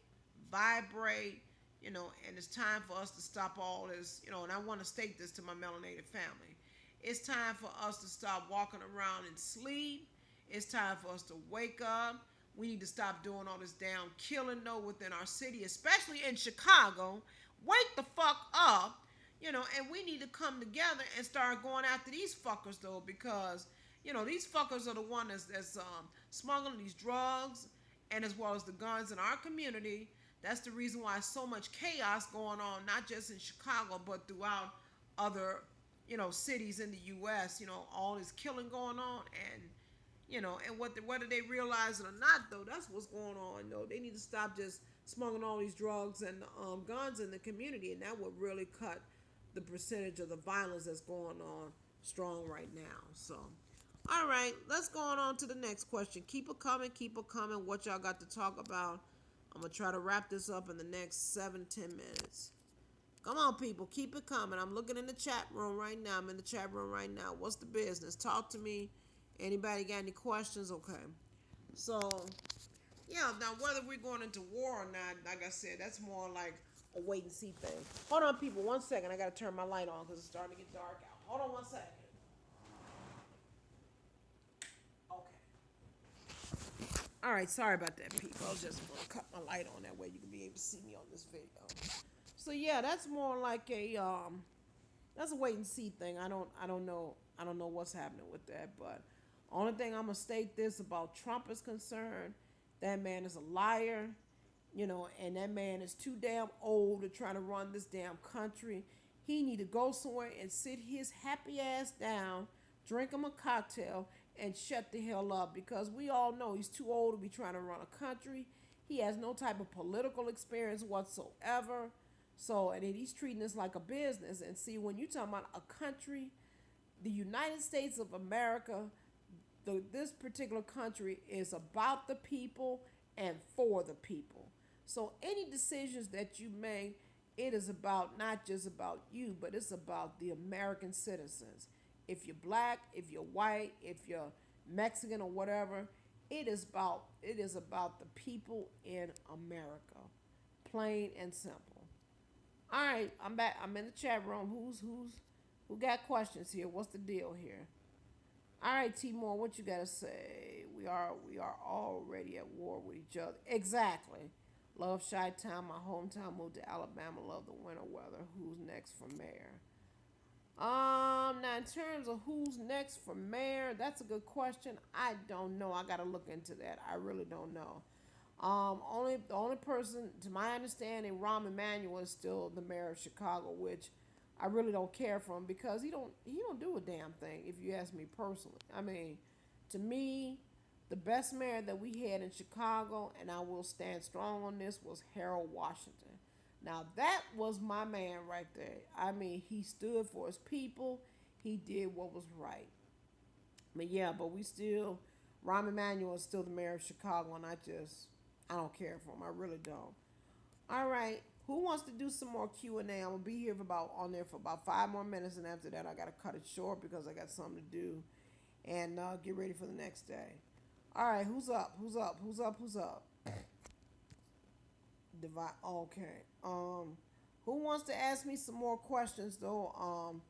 vibrate, and it's time for us to stop all this, and I want to state this to my melanated family. It's time for us to stop walking around in sleep. It's time for us to wake up. We need to stop doing all this damn killing though within our city, especially in Chicago. Wake the fuck up, and we need to come together and start going after these fuckers though, because these fuckers are the one that's smuggling these drugs and as well as the guns in our community. That's the reason why so much chaos going on, not just in Chicago, but throughout other, cities in the U.S. All this killing going on, and whether they realize it or not, though, that's what's going on. Though they need to stop just smuggling all these drugs and guns in the community, and that would really cut the percentage of the violence that's going on strong right now. So, all right, let's go on to the next question. Keep it coming, what y'all got to talk about. I'm going to try to wrap this up in the next 7-10 minutes. Come on, people, keep it coming. I'm looking in the chat room right now. I'm in the chat room right now. What's the business? Talk to me. Anybody got any questions? Okay. So, yeah, now whether we're going into war or not, like I said, that's more like a wait and see thing. Hold on, people, 1 second. I got to turn my light on because it's starting to get dark out. Hold on 1 second. All right, sorry about that, people. I was just going to cut my light on, that way you can be able to see me on this video. So yeah, that's more like that's a wait and see thing. I don't know what's happening with that, but only thing I'm gonna state this about Trump is concerned, that man is a liar, and that man is too damn old to try to run this damn country. He need to go somewhere and sit his happy ass down, drink him a cocktail, and shut the hell up, because we all know he's too old to be trying to run a country. He has no type of political experience whatsoever. So, and he's treating this like a business. And see, when you're talking about a country, the United States of America, this particular country is about the people and for the people. So any decisions that you make, it is about not just about you, but it's about the American citizens. If you're black, if you're white, if you're Mexican or whatever, it is about the people in America, plain and simple. All right, I'm back. I'm in the chat room. Who got questions here? What's the deal here? All right, Timor, what you gotta say? We are already at war with each other. Exactly. Love Chi-Town, my hometown. Moved to Alabama. Love the winter weather. Who's next for mayor? Now in terms of who's next for mayor, that's a good question. I don't know. I gotta look into that. I really don't know. Only the only person, to my understanding, Rahm Emanuel is still the mayor of Chicago, which I really don't care for him because he don't do a damn thing. If you ask me personally, I mean, to me, the best mayor that we had in Chicago, and I will stand strong on this, was Harold Washington. Now that was my man right there. I mean, he stood for his people. He did what was right. But yeah, but we still, Rahm Emanuel is still the mayor of Chicago, and I don't care for him. I really don't. All right, who wants to do some more Q and A? I'm gonna be here for about on there for about 5 more minutes, and after that, I gotta cut it short because I got something to do and get ready for the next day. All right, who's up? Who's up? Who's up? Who's up? Divide. Okay. Who wants to ask me some more questions though?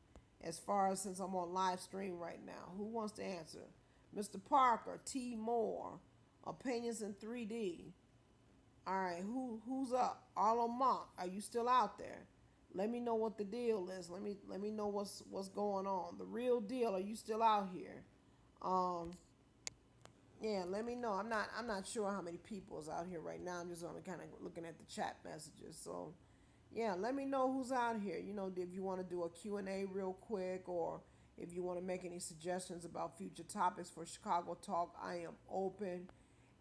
As far as since I'm on live stream right now, who wants to answer? Mr. Parker, T. Moore, opinions in 3D. All right, who's up? Arlo Monk, are you still out there? Let me know what the deal is. Let me know what's going on. The real deal. Are you still out here? Um, yeah, let me know. I'm not sure how many people is out here right now. I'm just only kind of looking at the chat messages. So yeah, let me know who's out here. If you want to do a Q&A real quick, or if you want to make any suggestions about future topics for Chicago Talk, I am open.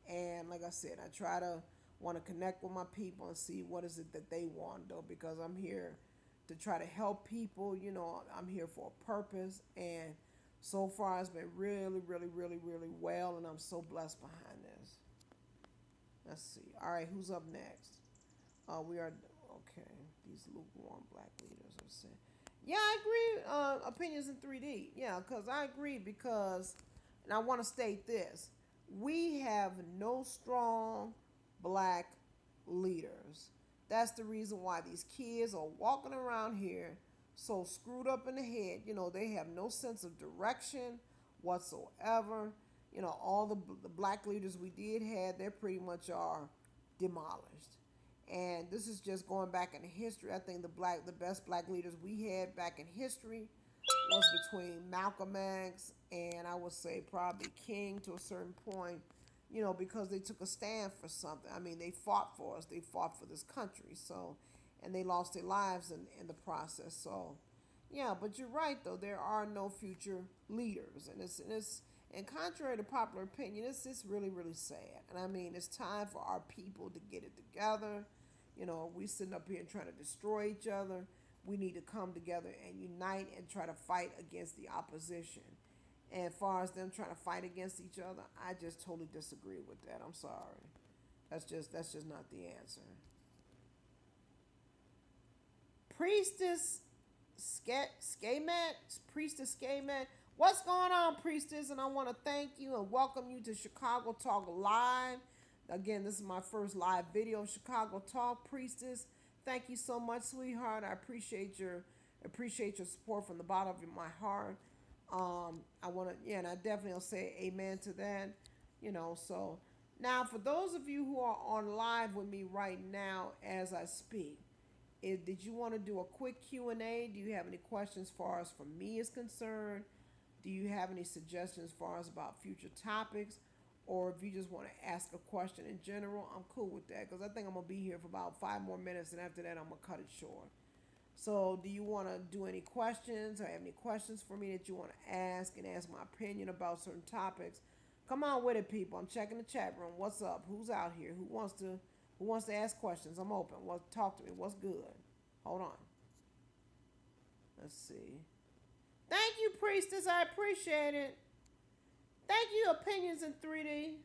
And like I said, I try to want to connect with my people and see what is it that they want though, because I'm here to try to help people. I'm here for a purpose, and so far it's been really, really, really, really well, and I'm so blessed behind this. Let's see. All right, who's up next? We are okay. These lukewarm black leaders are saying, "Yeah, I agree." Opinions in 3D. Yeah, because I agree because, and I want to state this: we have no strong black leaders. That's the reason why these kids are walking around here so screwed up in the head. They have no sense of direction whatsoever. All the black leaders we did have, they pretty much are demolished. And this is just going back in history. I think the best black leaders we had back in history was between Malcolm X and I would say probably King to a certain point, because they took a stand for something. I mean, they fought for us. They fought for this country. So, and they lost their lives in the process. So, yeah, but you're right though. There are no future leaders, and contrary to popular opinion, it's really, really sad. And I mean, it's time for our people to get it together. We sitting up here and trying to destroy each other. We need to come together and unite and try to fight against the opposition. And as far as them trying to fight against each other, I just totally disagree with that. I'm sorry. That's just not the answer. Priestess Skamet, Priestess Skamet. What's going on, Priestess? And I want to thank you and welcome you to Chicago Talk Live. Again, this is my first live video of Chicago Talk, Priestess. Thank you so much, sweetheart. I appreciate your support from the bottom of my heart. I want to, yeah, and I definitely will say amen to that. So now for those of you who are on live with me right now as I speak, did you want to do a quick Q&A? Do you have any questions as far as for me is concerned? Do you have any suggestions as far as about future topics? Or if you just want to ask a question in general, I'm cool with that because I think I'm going to be here for about 5 more minutes, and after that I'm going to cut it short. So do you want to do any questions or have any questions for me that you want to ask and ask my opinion about certain topics? Come on with it, people. I'm checking the chat room. What's up? Who's out here? Who wants to ask questions? I'm open. Talk to me. What's good? Hold on. Let's see. Thank you, Priestess. I appreciate it. Thank you, Opinions in 3D.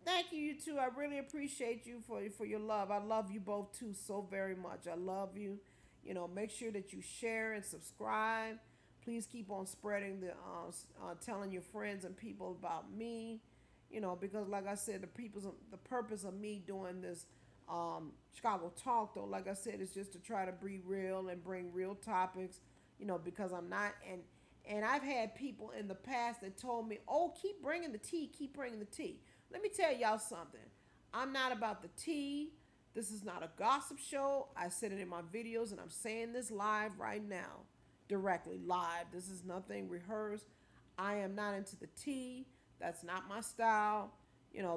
Thank you, you two. I really appreciate you for your love. I love you both too so very much. I love you. Make sure that you share and subscribe. Please keep on spreading telling your friends and people about me. Because like I said, the purpose of me doing this Chicago Talk though, like I said, is just to try to be real and bring real topics. Because I'm not and I've had people in the past that told me, "Oh, keep bringing the tea, keep bringing the tea." Let me tell y'all something. I'm not about the tea. This is not a gossip show. I said it in my videos, and I'm saying this live right now, directly live. This is nothing rehearsed. I am not into the tea. That's not my style.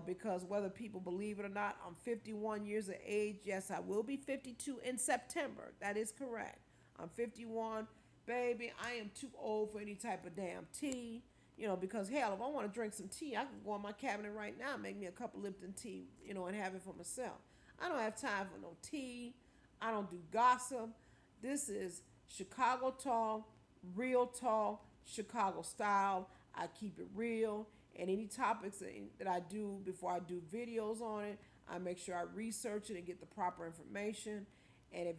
Because whether people believe it or not, I'm 51 years of age. Yes, I will be 52 in September. That is correct. I'm 51. Baby, I am too old for any type of damn tea. Because hell, if I want to drink some tea, I can go in my cabinet right now and make me a cup of Lipton tea, and have it for myself. I don't have time for no tea. I don't do gossip. This is Chicago talk, real talk, Chicago style. I keep it real. And any topics that I do before I do videos on it, I make sure I research it and get the proper information. And if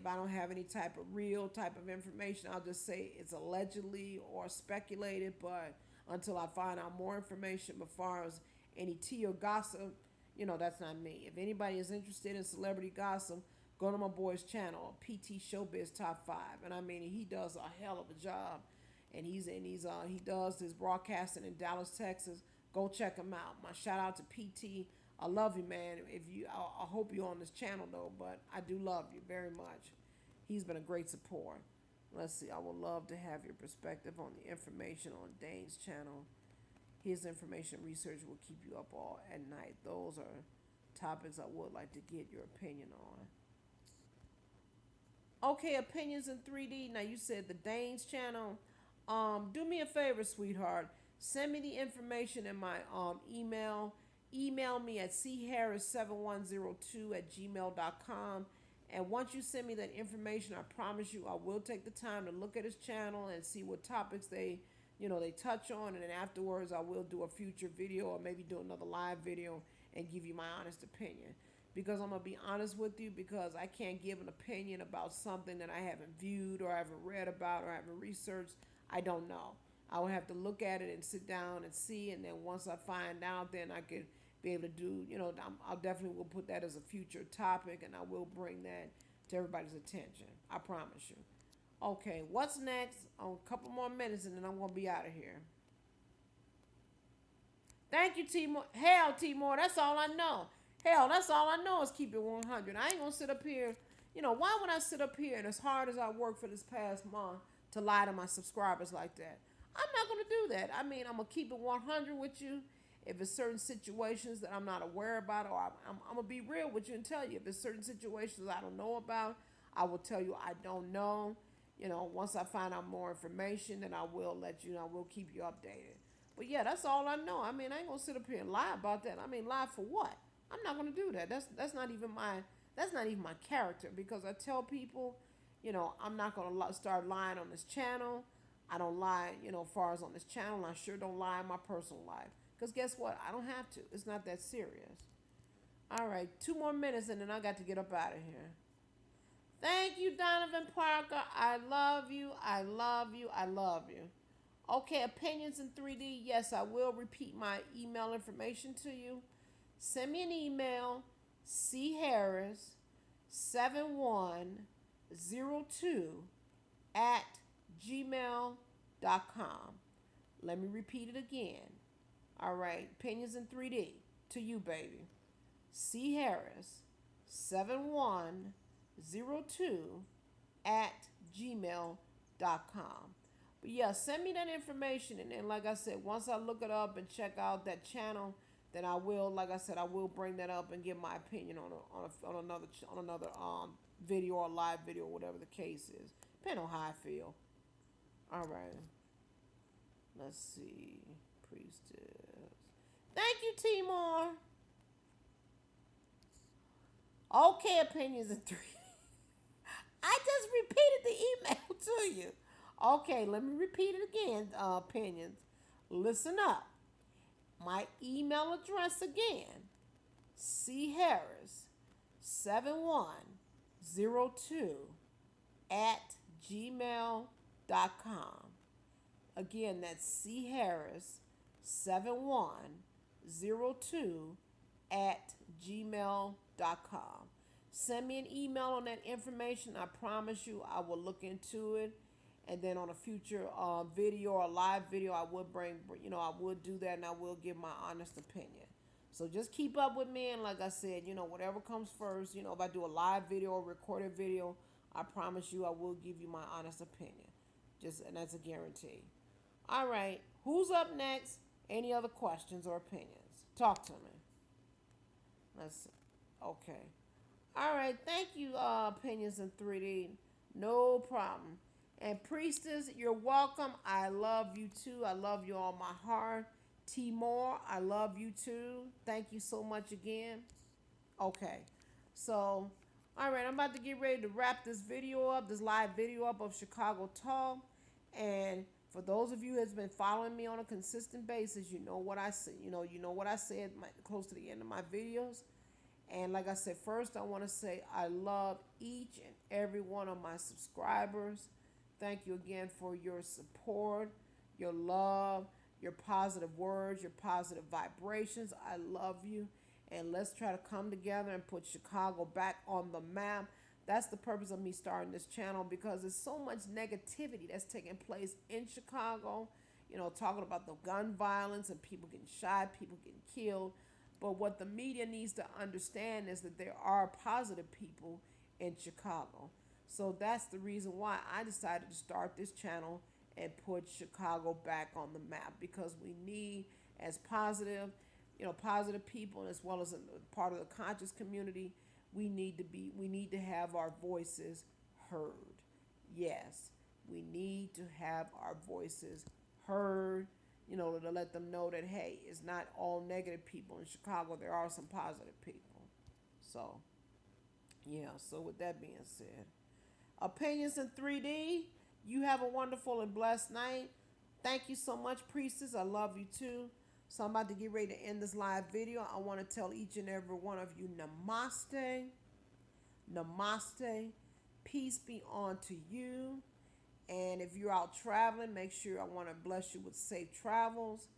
I don't have any type of real type of information, I'll just say it's allegedly or speculated. But until I find out more information, as far as any tea or gossip, that's not me. If anybody is interested in celebrity gossip, go to my boy's channel, PT Showbiz Top 5. And I mean, he does a hell of a job. And he does his broadcasting in Dallas, Texas. Go check him out. My shout out to PT. I love you, man. I hope you're on this channel though, but I do love you very much. He's been a great support. Let's see. I would love to have your perspective on the information on Dane's channel. His information research will keep you up all at night. Those are topics I would like to get your opinion on. Okay, opinions in 3D. Now you said the Dane's channel. Do me a favor, sweetheart. Send me the information in my email. Email me at charris7102@gmail.com. And once you send me that information, I promise you I will take the time to look at his channel and see what topics they touch on. And then afterwards, I will do a future video or maybe do another live video and give you my honest opinion. Because I'm going to be honest with you, because I can't give an opinion about something that I haven't viewed or I haven't read about or I haven't researched. I don't know. I will have to look at it and sit down and see, and then once I find out, then I could be able to do, I'll definitely will put that as a future topic, and I will bring that to everybody's attention. I promise you. Okay, what's next? A couple more minutes, and then I'm going to be out of here. Thank you, Timor. Hell, Timor, that's all I know. Hell, that's all I know is keep it 100. I ain't going to sit up here. Why would I sit up here, and as hard as I worked for this past month, to lie to my subscribers like that? I'm not going to do that. I mean, I'm going to keep it 100 with you. If it's certain situations that I'm not aware about, or I'm going to be real with you and tell you. If it's certain situations I don't know about, I will tell you I don't know. Once I find out more information, then I will let you know. I will keep you updated. But yeah, that's all I know. I mean, I ain't going to sit up here and lie about that. I mean, lie for what? I'm not going to do that. That's not even my character, because I tell people, I'm not going to start lying on this channel. I don't lie, as far as on this channel. I sure don't lie in my personal life. Because guess what? I don't have to. It's not that serious. All right, 2 more minutes, and then I got to get up out of here. Thank you, Donovan Parker. I love you. I love you. I love you. Okay, opinions in 3D. Yes, I will repeat my email information to you. Send me an email, charris7102@gmail.com. Let me repeat it again. All right, opinions in 3D to you, baby. charris7102@gmail.com. But yeah, send me that information, and then, like I said, once I look it up and check out that channel, then I will, like I said, I will bring that up and give my opinion on another video or live video, whatever the case is, depending on how I feel. All right. Let's see. Priestess. Thank you, Timor. Okay, opinions in 3. I just repeated the email to you. Okay, let me repeat it again, opinions. Listen up. My email address again, charris7102@gmail.com. Again, that's charris7102@gmail.com. Send me an email on that information. I promise you I will look into it. And then on a future video or live video, I would do that, and I will give my honest opinion. So just keep up with me, and like I said, whatever comes first, if I do a live video or recorded video, I promise you I will give you my honest opinion. And that's a guarantee. All right, who's up next? Any other questions or opinions? Talk to me. Let's see. Okay. All right, thank you, Opinions in 3D. No problem. And Priestess, you're welcome. I love you too. I love you all my heart. Timor, I love you too. Thank you so much again. Okay, so, all right, I'm about to get ready to wrap this video up, this live video up of Chicago Talk. And for those of you that's been following me on a consistent basis, you know what I said. You know what I said close to the end of my videos. And like I said, first I want to say I love each and every one of my subscribers. Thank you again for your support, your love, your positive words, your positive vibrations. I love you. And let's try to come together and put Chicago back on the map. That's the purpose of me starting this channel, because there's so much negativity that's taking place in Chicago. Talking about the gun violence and people getting shot, people getting killed. But what the media needs to understand is that there are positive people in Chicago. So that's the reason why I decided to start this channel and put Chicago back on the map, because we need, as positive people, as well as a part of the conscious community, we need to have our voices heard. Yes, we need to have our voices heard, to let them know that, hey, it's not all negative people in Chicago. There are some positive people. So, yeah, so with that being said, Opinions in 3D, you have a wonderful and blessed night. Thank you so much, Priestess. I love you too. So I'm about to get ready to end this live video. I want to tell each and every one of you, namaste. Namaste. Peace be unto you. And if you're out traveling, make sure I want to bless you with safe travels.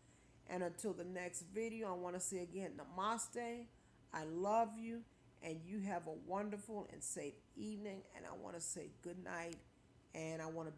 And until the next video, I want to say again, namaste. I love you. And you have a wonderful and safe evening. And I want to say good night. And I want to